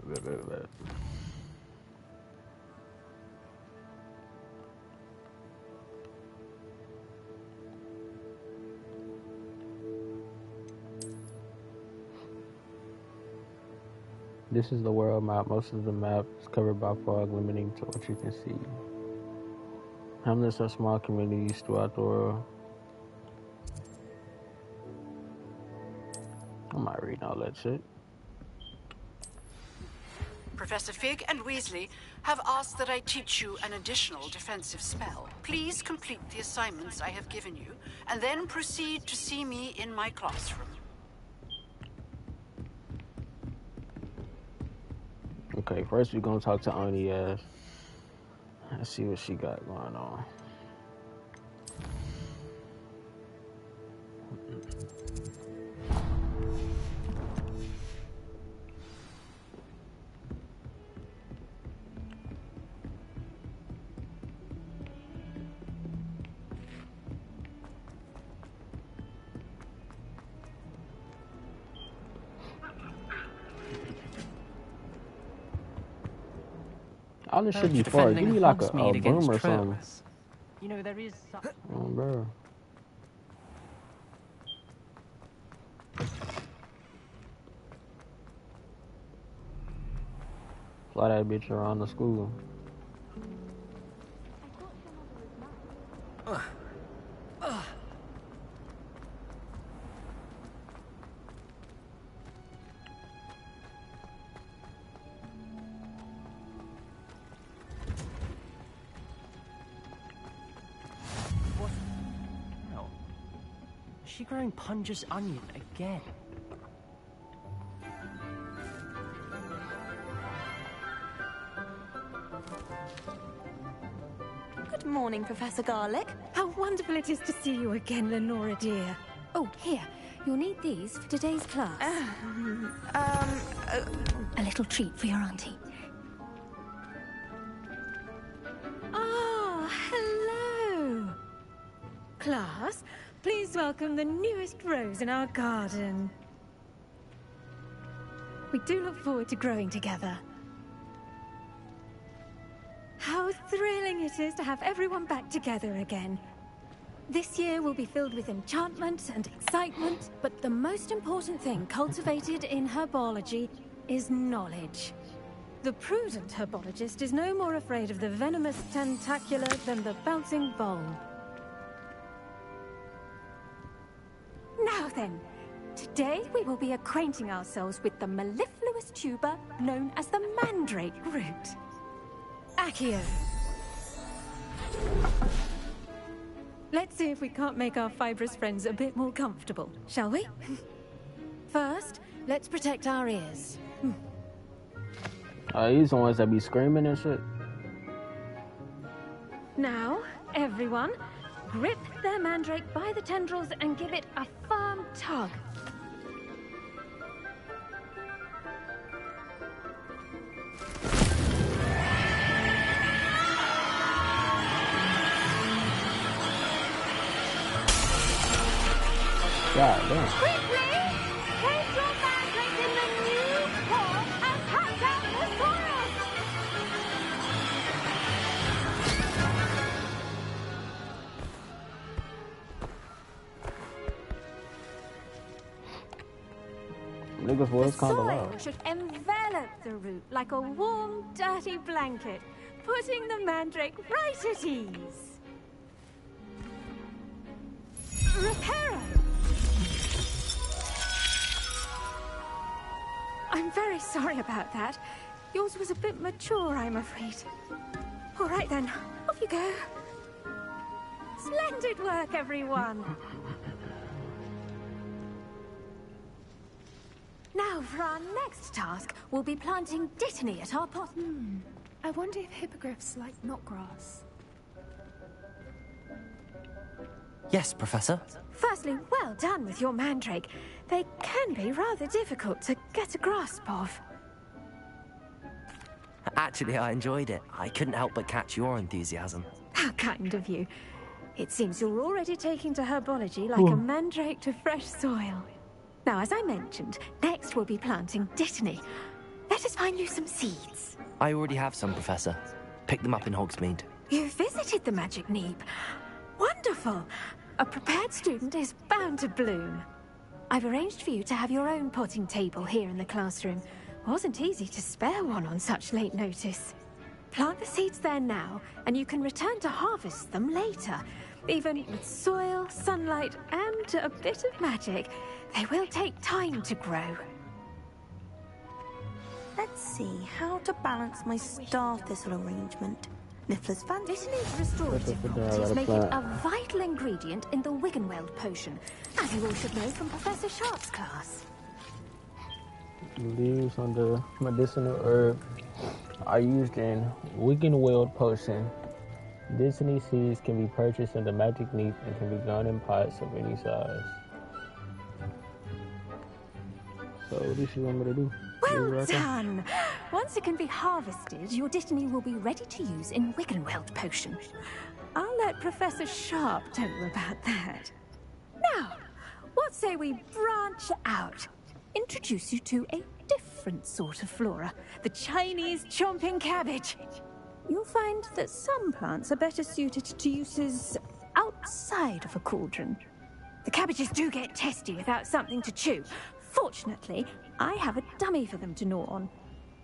This is the world map. Most of the map is covered by fog, limiting to what you can see. Hamlets are small communities throughout the world. I'm not reading all that shit. Professor Fig and Weasley have asked that I teach you an additional defensive spell. Please complete the assignments I have given you, and then proceed to see me in my classroom. Okay, first we're gonna talk to Oni ass. Let's see what she got going on. All this should be far. Give me like a broom or something. You know, there is such... Oh, bro. Fly that bitch around the school. Is she growing Punja's onion again? Good morning, Professor Garlick. How wonderful it is to see you again, Lenora dear. Oh, here. You'll need these for today's class. A little treat for your auntie. Ah, hello. Class, please welcome the newest rose in our garden. We do look forward to growing together. How thrilling it is to have everyone back together again. This year will be filled with enchantment and excitement, but the most important thing cultivated in herbology is knowledge. The prudent herbologist is no more afraid of the venomous tentacula than the bouncing vole. Now then, today we will be acquainting ourselves with the mellifluous poisonous tuber known as the mandrake root. Accio. Let's see if we can't make our fibrous friends a bit more comfortable, shall we? First, let's protect our ears. These the ones that be screaming and shit. Now, everyone, grip their mandrake by the tendrils and give it a firm tug. God damn. Quickly! Place your mandrake in the new pot and cut out the soil! Niggas was The kind of soil loud. should envelop the root like a warm, dirty blanket, putting the mandrake right at ease. Reparo! I'm very sorry about that. Yours was a bit mature, I'm afraid. All right then, off you go. Splendid work, everyone. Now, for our next task, we'll be planting dittany at our pot. I wonder if hippogriffs like knotgrass. Yes, Professor. Firstly, well done with your mandrake. They can be rather difficult to get a grasp of. Actually, I enjoyed it. I couldn't help but catch your enthusiasm. How kind of you. It seems you're already taking to herbology like a mandrake to fresh soil. Now, as I mentioned, next we'll be planting dittany. Let us find you some seeds. I already have some, Professor. Pick them up in Hogsmeade. You visited the Magic Neep. Wonderful. A prepared student is bound to bloom. I've arranged for you to have your own potting table here in the classroom. Wasn't easy to spare one on such late notice. Plant the seeds there now, and you can return to harvest them later. Even with soil, sunlight, and a bit of magic, they will take time to grow. Let's see how to balance my star thistle arrangement. Niffler's fancy. Dittany's restorative properties make it a vital ingredient in the Wiggenweld potion, as you all should know from Professor Sharp's class. Leaves on the medicinal herb are used in Wiggenweld potion. Dittany seeds can be purchased in the Magic Neep and can be grown in pots of any size. So what does she want me to do? Well done! Once it can be harvested, your dittany will be ready to use in Wiggenweld potion. I'll let Professor Sharp tell you about that. Now, what say we branch out? Introduce you to a different sort of flora, the Chinese chomping cabbage. You'll find that some plants are better suited to uses outside of a cauldron. The cabbages do get testy without something to chew. Fortunately, I have a dummy for them to gnaw on.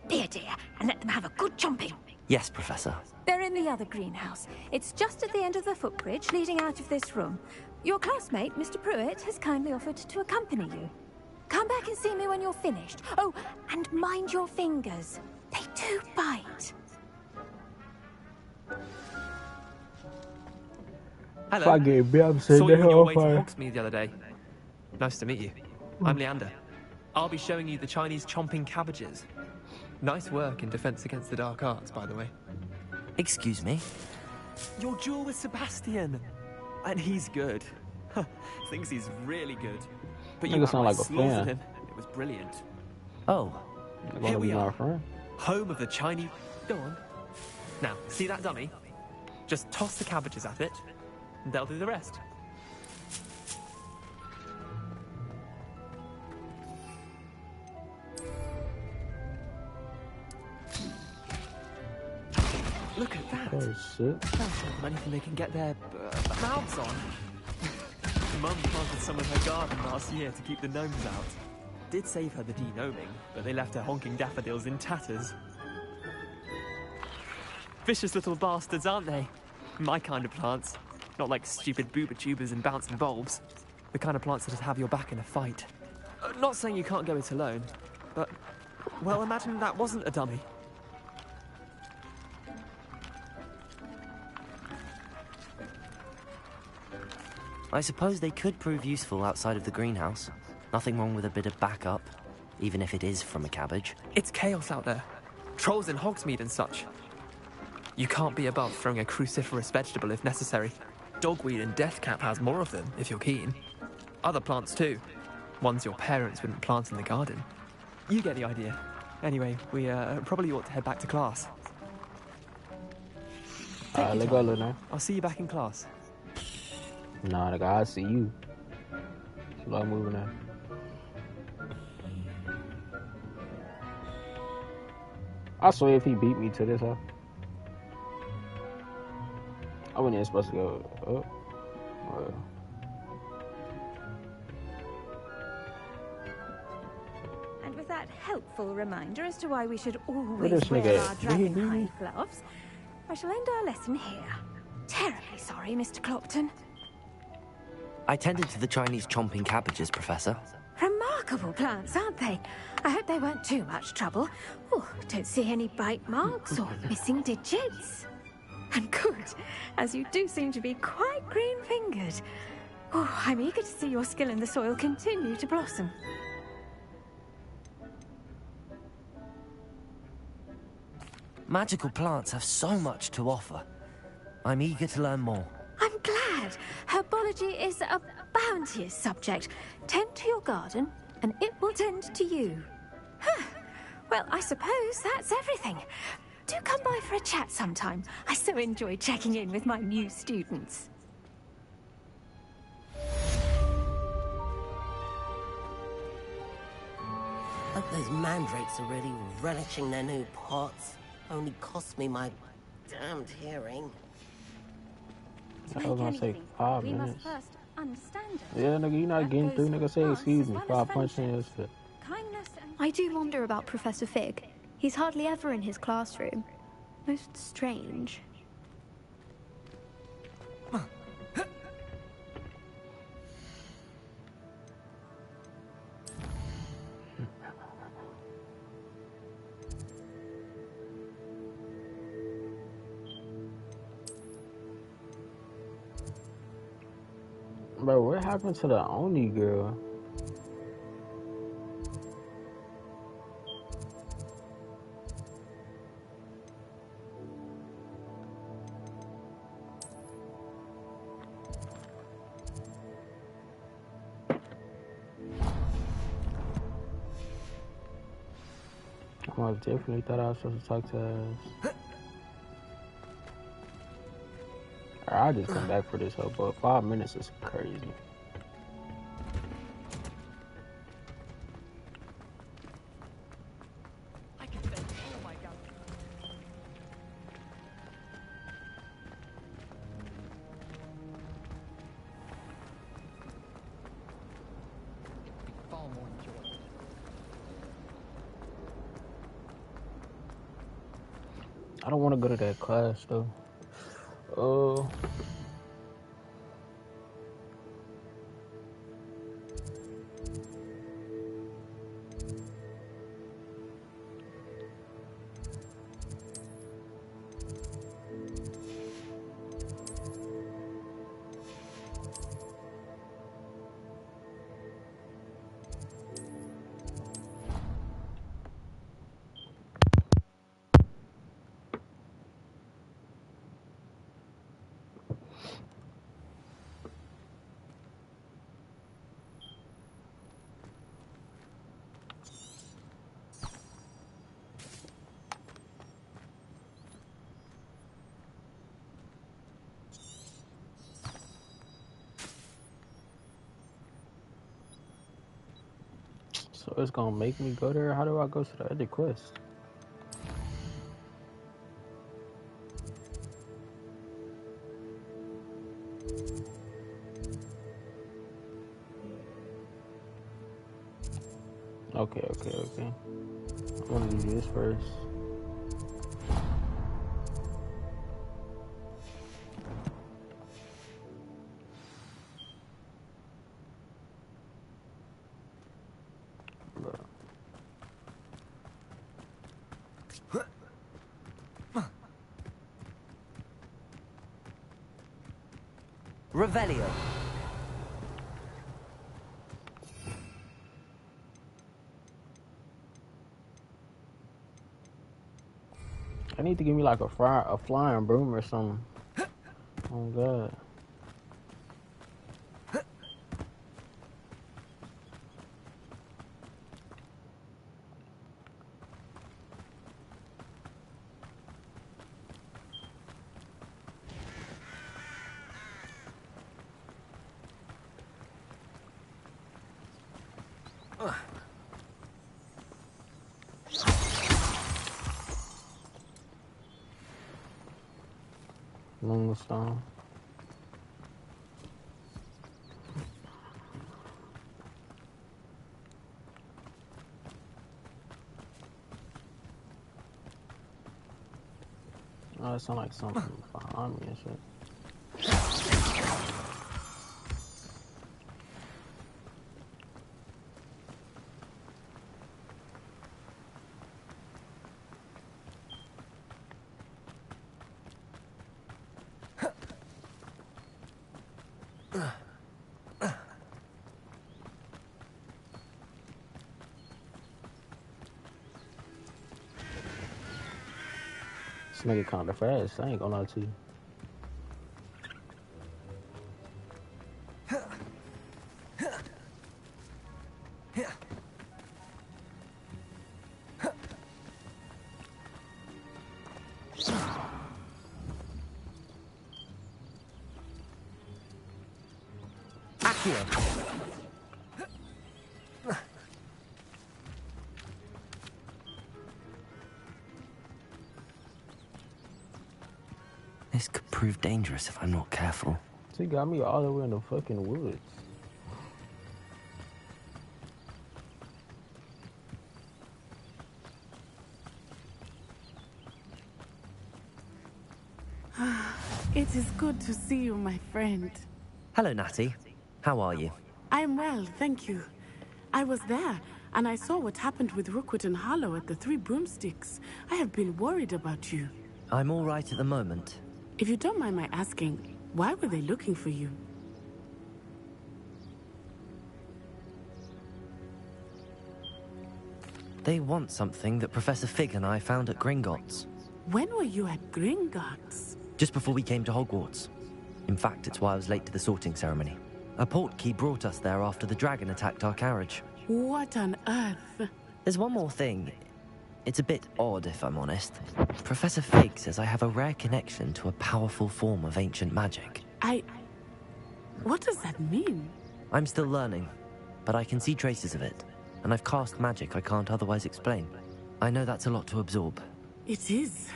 Be a dear and let them have a good chomping. Yes, Professor. They're in the other greenhouse. It's just at the end of the footbridge leading out of this room. Your classmate, Mr. Pruitt, has kindly offered to accompany you. Come back and see me when you're finished. Oh, and mind your fingers. They do bite. Hello. Saw you on your way to Hogsmeade the other day. Nice to meet you. I'm Leander. I'll be showing you the Chinese chomping cabbages. Nice work in defense against the dark arts, by the way. Excuse me? Your duel with Sebastian. And he's good. Thinks he's really good. But you Nigga had sound my like a slaws fan. at him. It was brilliant. Oh. Here we are. Friend? Home of the Chinese... Go on. Now, see that dummy? Just toss the cabbages at it, and they'll do the rest. Look at that. Oh shit. That's not anything they can get their mouths on. Mum planted some of her garden last year to keep the gnomes out. Did save her the de-gnoming, but they left her honking daffodils in tatters. Vicious little bastards, aren't they? My kind of plants. Not like stupid booba tubers and bouncing bulbs. The kind of plants that have your back in a fight. Not saying you can't go it alone, but Well, imagine that wasn't a dummy. I suppose they could prove useful outside of the greenhouse. Nothing wrong with a bit of backup, even if it is from a cabbage. It's chaos out there. Trolls in Hogsmeade and such. You can't be above throwing a cruciferous vegetable if necessary. Dogweed and deathcap has more of them, if you're keen. Other plants too. Ones your parents wouldn't plant in the garden. You get the idea. Anyway, we probably ought to head back to class. Take your go, time. now. I'll see you back in class. Nah, nigga, I see you. Slow moving now. I swear if he beat me to this, huh? I wasn't even supposed to go up. Well. And with that helpful reminder as to why we should Where always this wear nigga our at? Did he beat me? dragon hide gloves, I shall end our lesson here. Terribly sorry, Mr. Clopton. I tended to the Chinese chomping cabbages, Professor. Remarkable plants, aren't they? I hope they weren't too much trouble. Oh, don't see any bite marks or missing digits. And good, as you do seem to be quite green-fingered. Oh, I'm eager to see your skill in the soil continue to blossom. Magical plants have so much to offer. I'm eager to learn more. I'm glad. Herbology is a bounteous subject. Tend to your garden, and it will tend to you. Huh. Well, I suppose that's everything. Do come by for a chat sometime. I so enjoy checking in with my new students. Hope those mandrakes are really relishing their new pots. Only cost me my damned hearing. I was gonna say 5 we minutes. must first understand it. Yeah, nigga, you not getting through, nigga. Say excuse me. 5 punching your shit. I do wonder about Professor Fig. He's hardly ever in his classroom. Most strange. Bro, what happened to the Oni girl? I definitely thought I was supposed to talk to us. I'll just come back for this hoe, but 5 minutes is crazy. I don't want to go to that class though. So it's gonna make me go there? How do I go to the other quest? Okay. I'm gonna do this first. Revelio. I need to give me like a flying broom or something. Oh god. Moonstone. Oh, that sound like something behind me and shit. This nigga kinda fast, I ain't gonna lie to you. This could prove dangerous if I'm not careful. She got me all the way in the fucking woods. It is good to see you, my friend. Hello, Natty. How are you? I'm well, thank you. I was there, and I saw what happened with Rookwood and Harlow at the Three Broomsticks. I have been worried about you. I'm all right at the moment. If you don't mind my asking, why were they looking for you? They want something that Professor Fig and I found at Gringotts. When were you at Gringotts? Just before we came to Hogwarts. In fact, it's why I was late to the sorting ceremony. A portkey brought us there after the dragon attacked our carriage. What on earth? There's one more thing. It's a bit odd, if I'm honest. Professor Fig says I have a rare connection to a powerful form of ancient magic. What does that mean? I'm still learning, but I can see traces of it, and I've cast magic I can't otherwise explain. I know that's a lot to absorb. It is.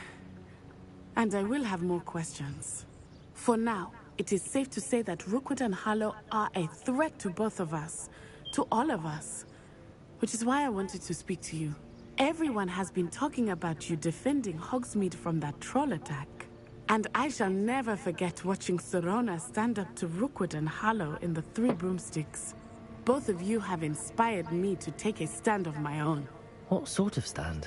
And I will have more questions. For now, it is safe to say that Rookwood and Harlow are a threat to both of us. To all of us. Which is why I wanted to speak to you. Everyone has been talking about you defending Hogsmeade from that troll attack. And I shall never forget watching Serona stand up to Rookwood and Harlow in the Three Broomsticks. Both of you have inspired me to take a stand of my own. What sort of stand?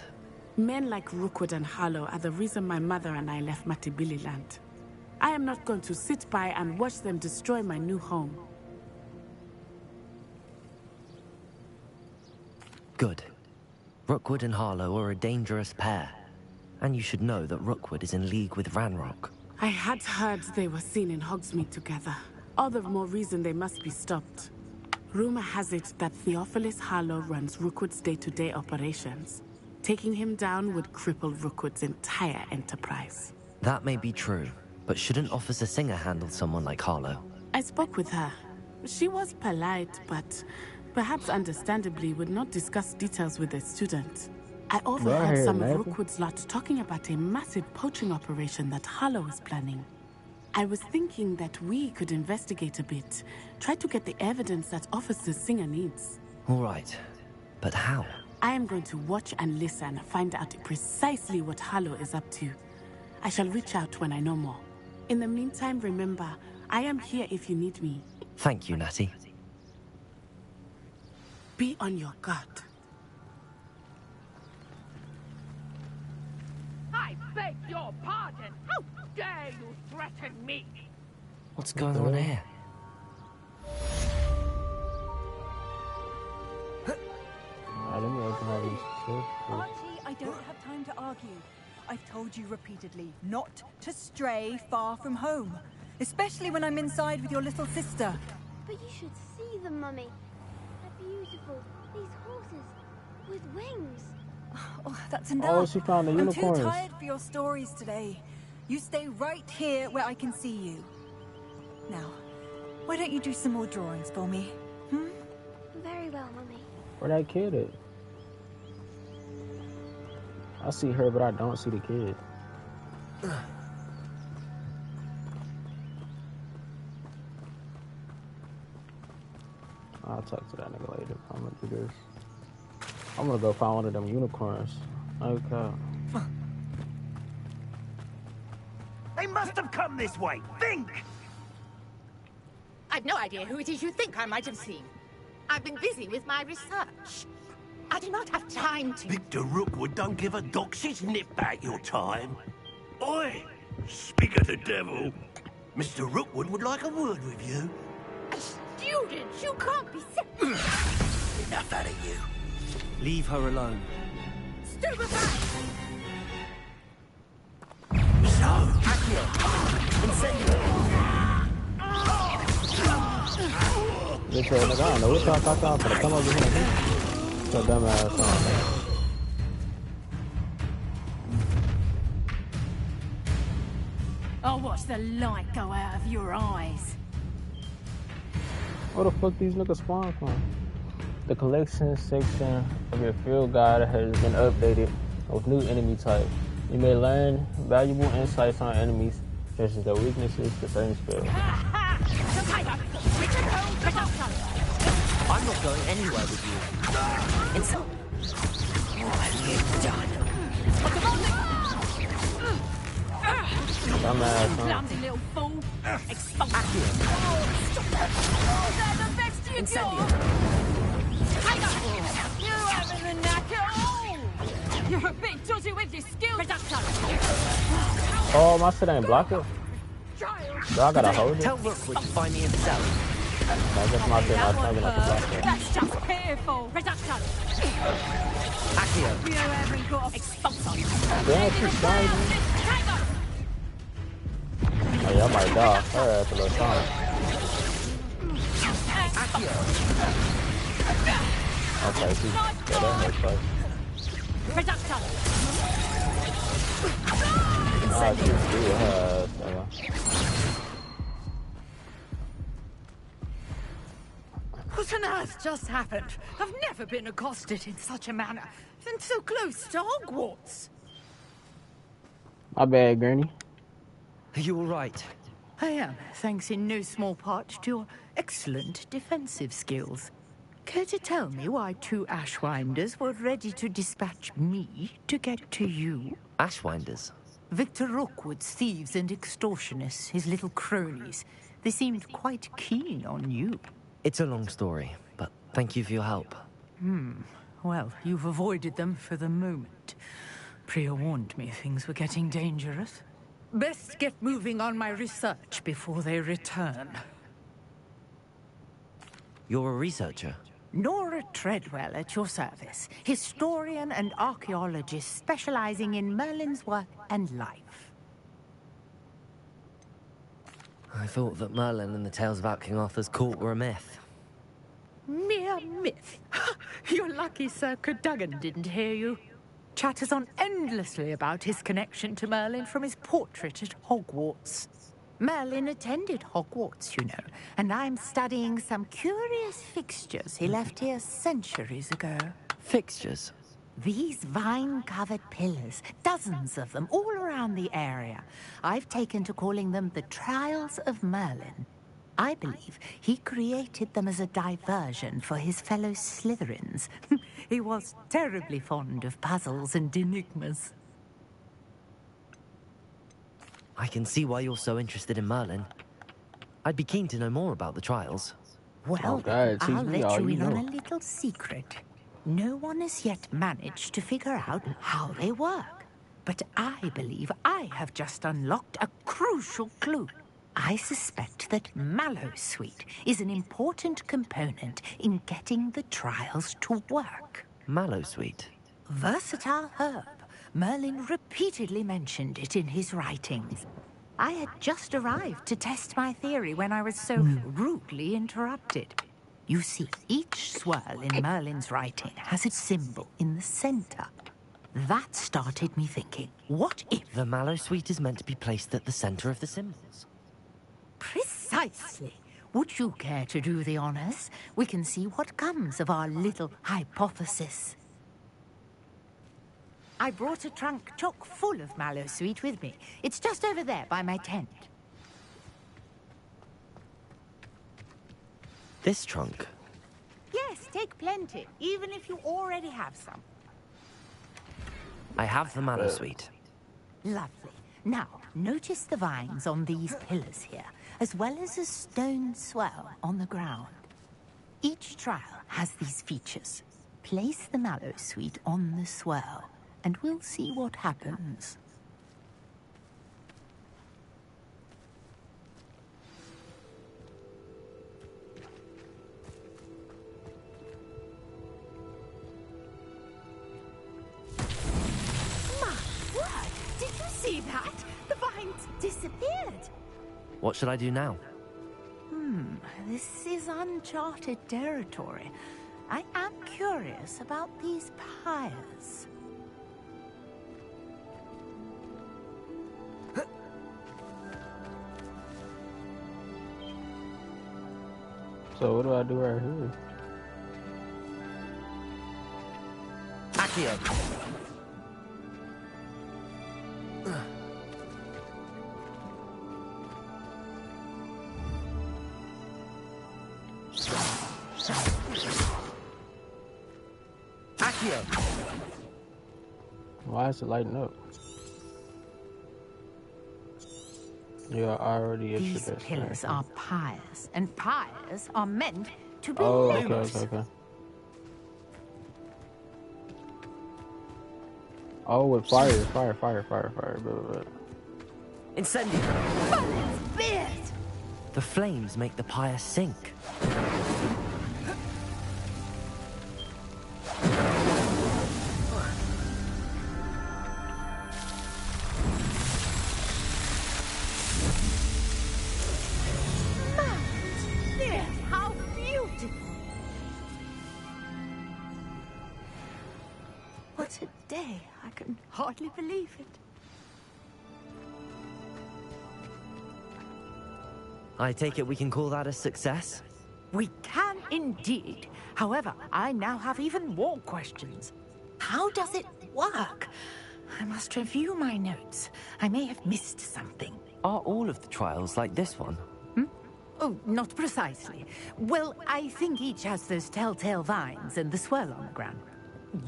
Men like Rookwood and Harlow are the reason my mother and I left Matibili-land. I am not going to sit by and watch them destroy my new home. Good. Rookwood and Harlow are a dangerous pair. And you should know that Rookwood is in league with Ranrock. I had heard they were seen in Hogsmeade together. All the more reason they must be stopped. Rumor has it that Theophilus Harlow runs Rookwood's day-to-day operations. Taking him down would cripple Rookwood's entire enterprise. That may be true, but shouldn't Officer Singer handle someone like Harlow? I spoke with her. She was polite, but perhaps understandably would not discuss details with a student. I overheard some of Rookwood's lot talking about a massive poaching operation that Harlow is planning. I was thinking that we could investigate a bit, try to get the evidence that Officer Singer needs. All right, but how? I am going to watch and listen, find out precisely what Harlow is up to. I shall reach out when I know more. In the meantime, remember, I am here if you need me. Thank you, Natty. Be on your guard. your pardon. How dare you threaten me? What's going on here? Let me open all these chests. Archie, I don't have time to argue. I've told you repeatedly not to stray far from home, especially when I'm inside with your little sister. But you should see them, Mummy. They're beautiful. These horses with wings. Oh, that's enough. Oh, she found the unicorns. I'm too tired for your stories today. You stay right here where I can see you. Now, why don't you do some more drawings for me? Very well, Mummy. Where that kid at? I see her, but I don't see the kid. I'll talk to that nigga later. I'm gonna do this. I'm gonna go find one of them unicorns. Okay. They must have come this way. Think! I've no idea who it is you think I might have seen. I've been busy with my research. I do not have time to... Victor Rookwood don't give a doxy's nip back your time. Oi! Speak of the devil. Mr. Rookwood would like a word with you. A student? You can't be... Enough out of you. Leave her alone. Stupefy! So... Bitch, nigga, I don't know what y'all thought y'all finna come over here and do. So dumb ass on, man. I'll watch the light go out of your eyes. Where the fuck these niggas spawn from? The collection section of your field guide has been updated with new enemy type. You may learn valuable insights on enemies, such as their weaknesses to certain spells. I'm not going anywhere with you. It's... What have you done? Dumbass, Clumsy little fool. Expose you. Oh, they're the best you got. You haven't the knack at all. You're a bit dodgy with your skills. Oh, my shit ain't blocking. So I gotta hold it. Tell Rookwood to find me himself. I guess my shit not strong enough to block it. That's just pitiful. Reduction. Accio. You haven't got expulse on. Damn, she's dying. Oh yeah, I might die. Her ass a little strong. Okay, she's got that next place. Reduction. Ah, she's still her ass, nigga. What on earth just happened? I've never been accosted in such a manner, and so close to Hogwarts. My bad, Granny. Are you all right? I am, thanks in no small part to your excellent defensive skills. Care to tell me why two Ashwinders were ready to dispatch me to get to you? Ashwinders? Victor Rookwood's thieves and extortionists, his little cronies. They seemed quite keen on you. It's a long story, but thank you for your help. Well, you've avoided them for the moment. Priya warned me things were getting dangerous. Best get moving on my research before they return. You're a researcher? Nora Treadwell at your service. Historian and archaeologist specializing in Merlin's work and life. I thought that Merlin and the tales about King Arthur's court were a myth. Mere myth. You're lucky Sir Cadogan didn't hear you. Chatters on endlessly about his connection to Merlin from his portrait at Hogwarts. Merlin attended Hogwarts, you know, and I'm studying some curious fixtures he left here centuries ago. Fixtures? These vine-covered pillars, dozens of them, all around the area. I've taken to calling them the Trials of Merlin. I believe he created them as a diversion for his fellow Slytherins. He was terribly fond of puzzles and enigmas. I can see why you're so interested in Merlin. I'd be keen to know more about the trials. Well, God, I'll let you in on know. a little secret. No one has yet managed to figure out how they work. but I believe I have just unlocked a crucial clue. I suspect that Mallowsweet is an important component in getting the trials to work. Mallowsweet? Versatile herb. Merlin repeatedly mentioned it in his writings. I had just arrived to test my theory when I was so rudely interrupted. You see, each swirl in Merlin's writing has a symbol in the center. That started me thinking, what if... The Mallowsweet is meant to be placed at the center of the symbols. Precisely. Would you care to do the honors? We can see what comes of our little hypothesis. I brought a trunk chock full of Mallowsweet with me. It's just over there by my tent. This trunk? Yes, take plenty, even if you already have some. I have the Mallowsweet. Lovely. Now, notice the vines on these pillars here, as well as a stone swell on the ground. Each trial has these features. Place the Mallowsweet on the swell, and we'll see what happens. Did you see that? The vines disappeared. What should I do now? This is uncharted territory. I am curious about these pyres. So what do I do right here? Accio! Accio! Why is it lighting up? Yeah, I already issued These this. pillars are pyres, and pyres are meant to be Oh, luminous. okay. Oh, with fire. Blah, blah, blah. Incendio! Merlin's beard! The flames make the pyre sink. How beautiful! What a day. I can hardly believe it. I take it we can call that a success? We can indeed. However, I now have even more questions. How does it work? I must review my notes. I may have missed something. Are all of the trials like this one? Oh, not precisely. Well, I think each has those telltale vines and the swirl on the ground.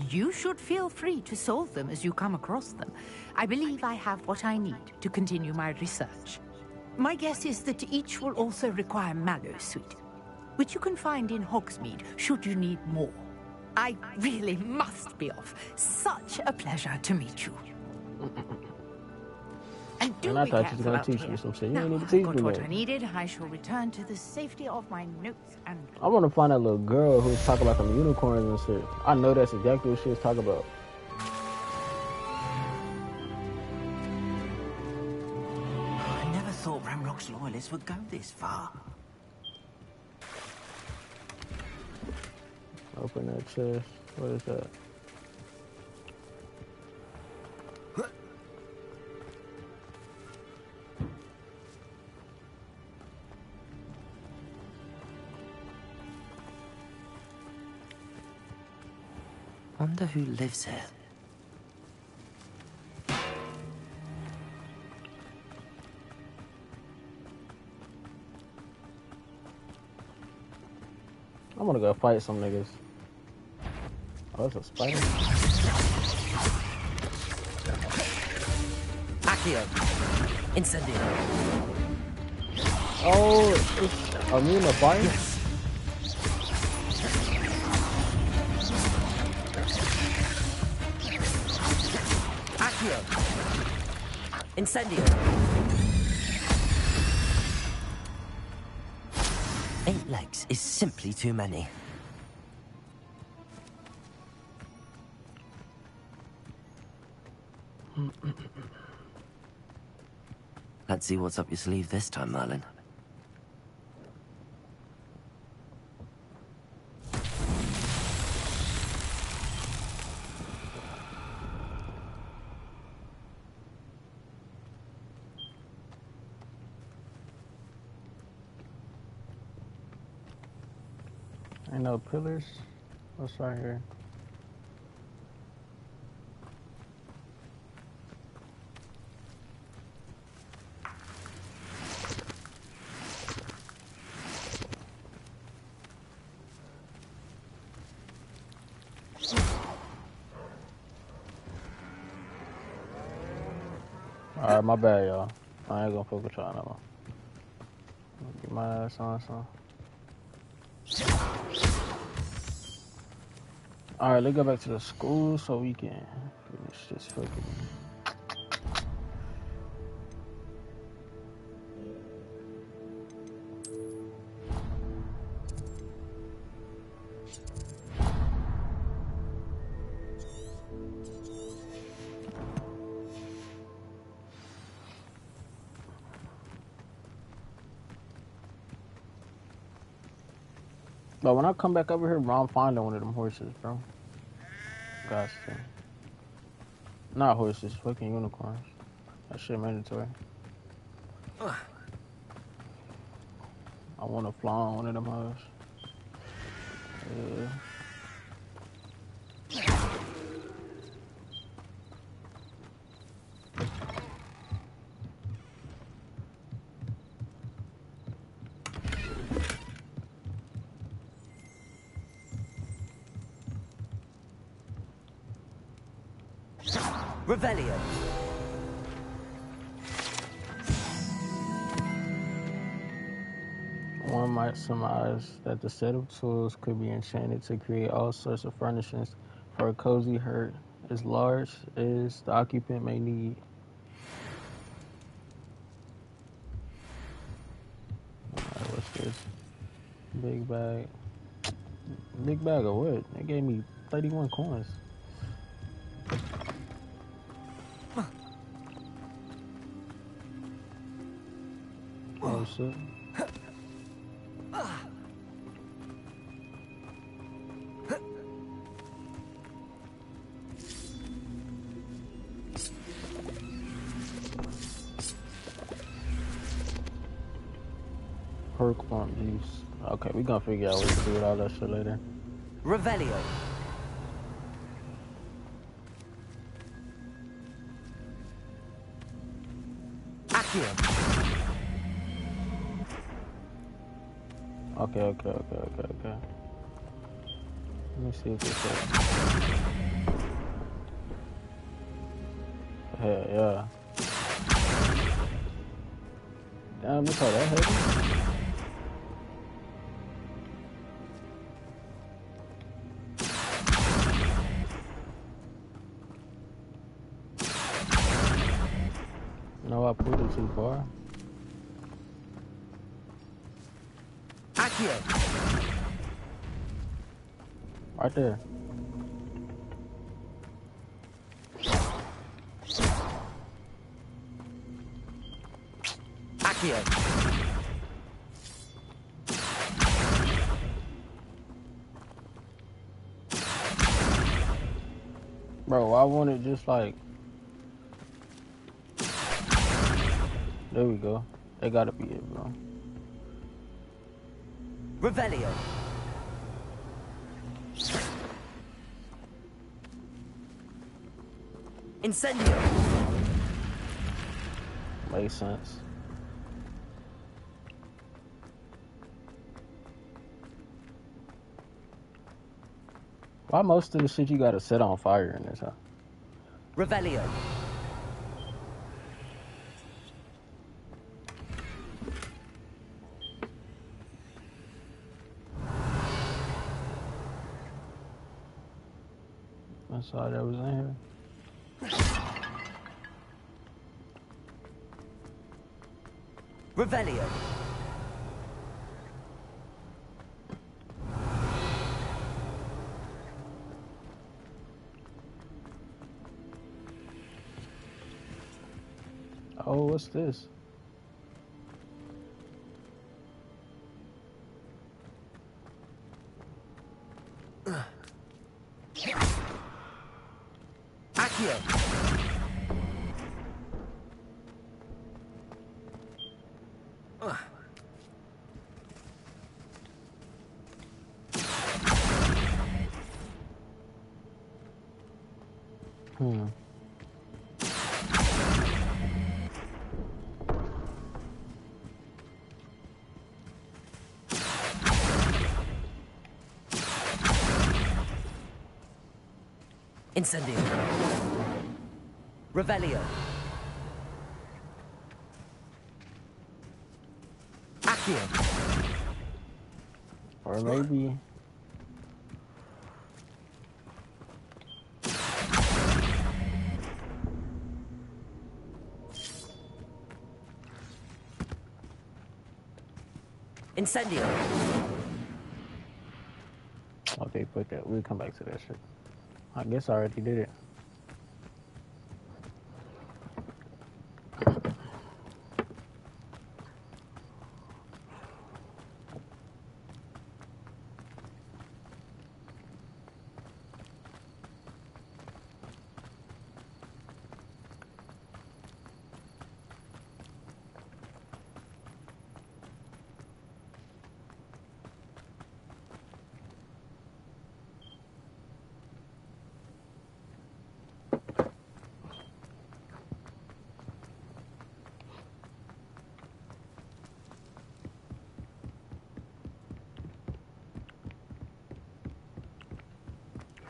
You should feel free to solve them as you come across them. I believe I have what I need to continue my research. My guess is that each will also require Mallowsweet, which you can find in Hogsmeade should you need more. I really must be off. Such a pleasure to meet you. And do And I be thought you was careful gonna out teach here. me some shit. You Now ain't need to I've teach got me what that. I needed. I shall return to the safety of my notes and... I want to find that little girl who's talking about some unicorns and shit. I know that's exactly what she was talking about. I never thought Ramrock's loyalists would go this far. Open that chest. What is that? Wonder who lives here. I'm gonna go fight some niggas. Oh, that's a spider. Accio! Incendio! Oh, it's immune to fire? Yes. Accio! Incendio! 8 legs is simply too many. Let's see what's up your sleeve this time, Merlin. Ain't no pillars. What's right here? Alright, my bad, y'all. I ain't gonna fuck with y'all no more. Get my ass on some. Alright, let's go back to the school so we can finish this fucking. But when I come back over here, bro, I'm finding one of them horses, bro. Gosh, not horses, fucking unicorns. That shit mandatory. I want to fly on one of them hoes. Revelio. One might surmise that the set of tools could be enchanted to create all sorts of furnishings for a cozy hut as large as the occupant may need. Alright, what's this? Big bag. Big bag of what? They gave me 31 coins. Oh shit. Perk bump juice. Okay, we gonna figure out what to do with all that shit later. Revelio. Accio. Okay. Let me see if this is. Hell yeah. Damn, look how that heavy. No, I put it too far. Accio. Right there. Accio. Bro, I want it just like. There we go. They gotta be it, bro. Revelio. Incendio. Makes sense. Why most of the shit you gotta set on fire in this, huh? Revelio. That's all that was in here. Revelio. Oh, what's this? Accio. Incendio. Revelio. Accio. Or maybe... Incendio. Okay, put that. We'll come back to that shit. I guess I already did it.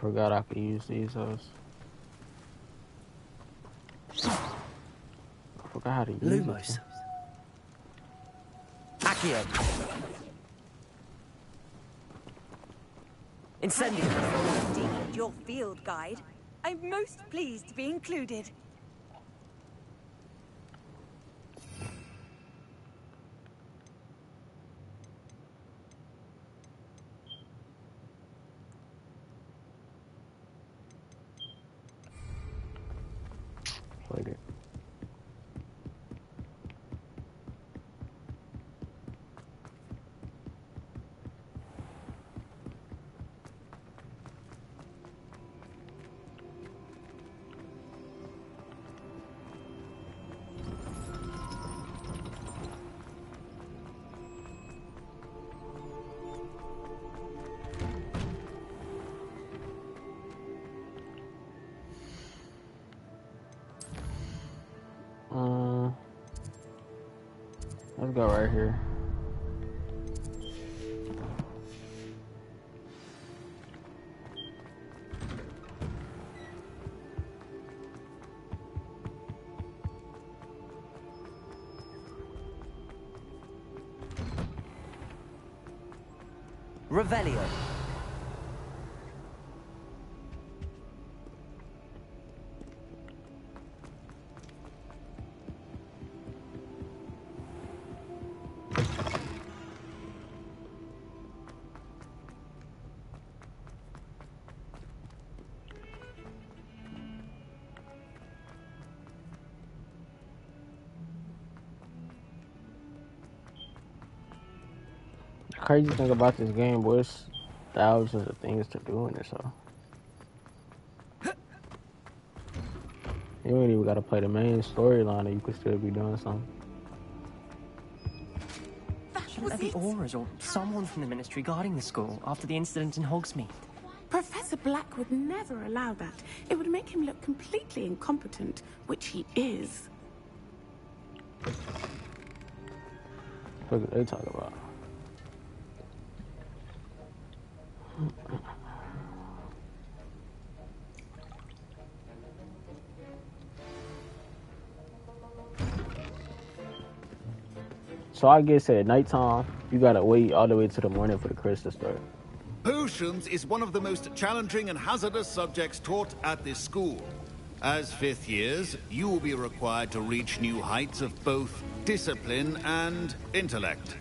Forgot I could use these. I forgot how to use Lumos. it. Accio. Incendio. Indeed, your field guide. I'm most pleased to be included. Played it. Let's go right here. Revelio. Crazy thing about this game, boy, it's thousands of things to do in it, so you ain't even gotta play the main storyline, and you could still be doing something. Shouldn't there be auras or someone from the ministry guarding the school after the incident in Hogsmeade? Professor Black would never allow that. It would make him look completely incompetent, which he is. What are they talking about? So I guess at nighttime, you gotta wait all the way to the morning for the quiz to start. Potions is one of the most challenging and hazardous subjects taught at this school. As fifth years, you will be required to reach new heights of both discipline and intellect.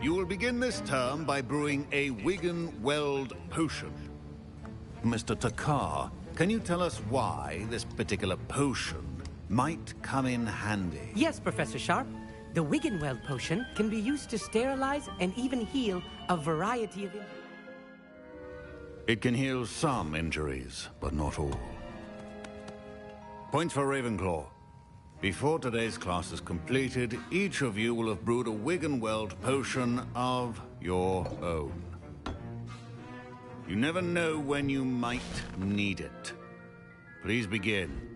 You will begin this term by brewing a Wigan-Weld potion. Mr. Takar, can you tell us why this particular potion might come in handy? Yes, Professor Sharp. The Wigan-Weld potion can be used to sterilize and even heal a variety of... It can heal some injuries, but not all. Points for Ravenclaw. Before today's class is completed, each of you will have brewed a Wigan-Weld potion of your own. You never know when you might need it. Please begin.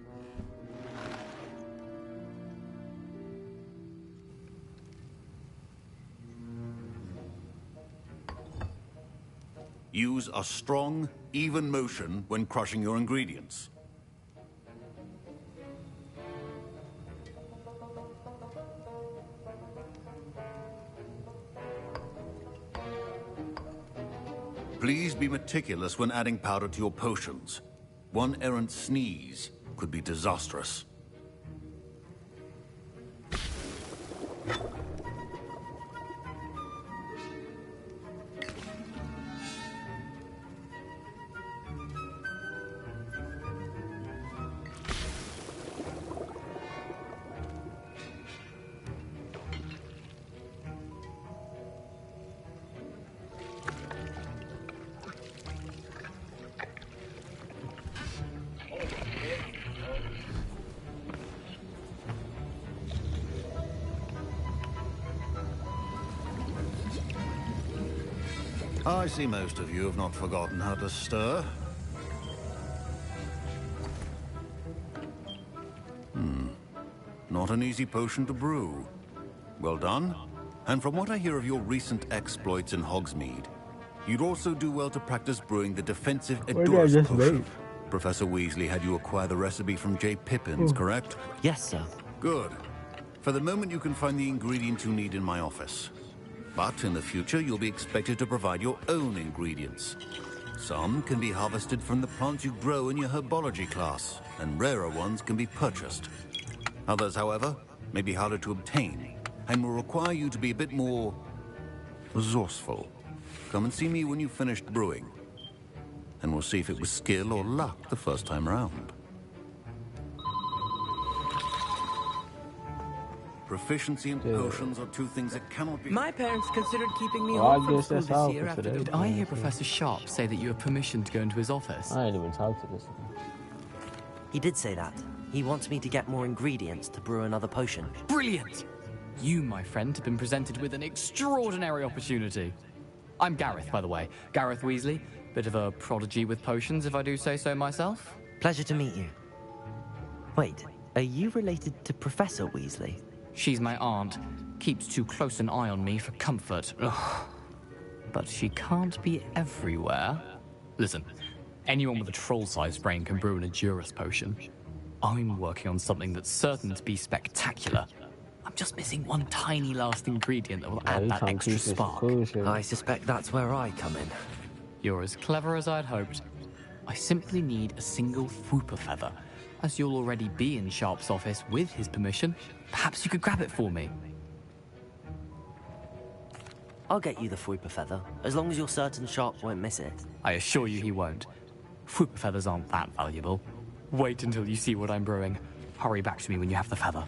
Use a strong, even motion when crushing your ingredients. Please be meticulous when adding powder to your potions. One errant sneeze could be disastrous. I see most of you have not forgotten how to stir. Not an easy potion to brew. Well done. And from what I hear of your recent exploits in Hogsmeade, you'd also do well to practice brewing the defensive Edurus potion. Professor Weasley had you acquire the recipe from J. Pippin's, correct? Yes, sir. Good. For the moment, you can find the ingredients you need in my office. But in the future, you'll be expected to provide your own ingredients. Some can be harvested from the plants you grow in your herbology class, and rarer ones can be purchased. Others, however, may be harder to obtain, and will require you to be a bit more resourceful. Come and see me when you've finished brewing, and we'll see if it was skill or luck the first time around. Proficiency and potions are two things that cannot be... My parents considered keeping me Well, I home from guess school that's this all year for after... today. Did I hear Professor Sharp say that you have permission to go into his office? I ain't even talked to this one. He did say that. He wants me to get more ingredients to brew another potion. Brilliant! You, my friend, have been presented with an extraordinary opportunity. I'm Gareth, by the way. Gareth Weasley. Bit of a prodigy with potions, if I do say so myself. Pleasure to meet you. Wait, are you related to Professor Weasley? She's my aunt. Keeps too close an eye on me for comfort. Ugh. But she can't be everywhere. Listen, anyone with a troll-sized brain can brew an Edurus potion. I'm working on something that's certain to be spectacular. I'm just missing one tiny last ingredient that will add that extra spark. I suspect that's where I come in. You're as clever as I'd hoped. I simply need a single Fwooper feather. As you'll already be in Sharp's office with his permission, perhaps you could grab it for me. I'll get you the Fwooper feather, as long as you're certain Sharp won't miss it. I assure you he won't. Fwooper feathers aren't that valuable. Wait until you see what I'm brewing. Hurry back to me when you have the feather.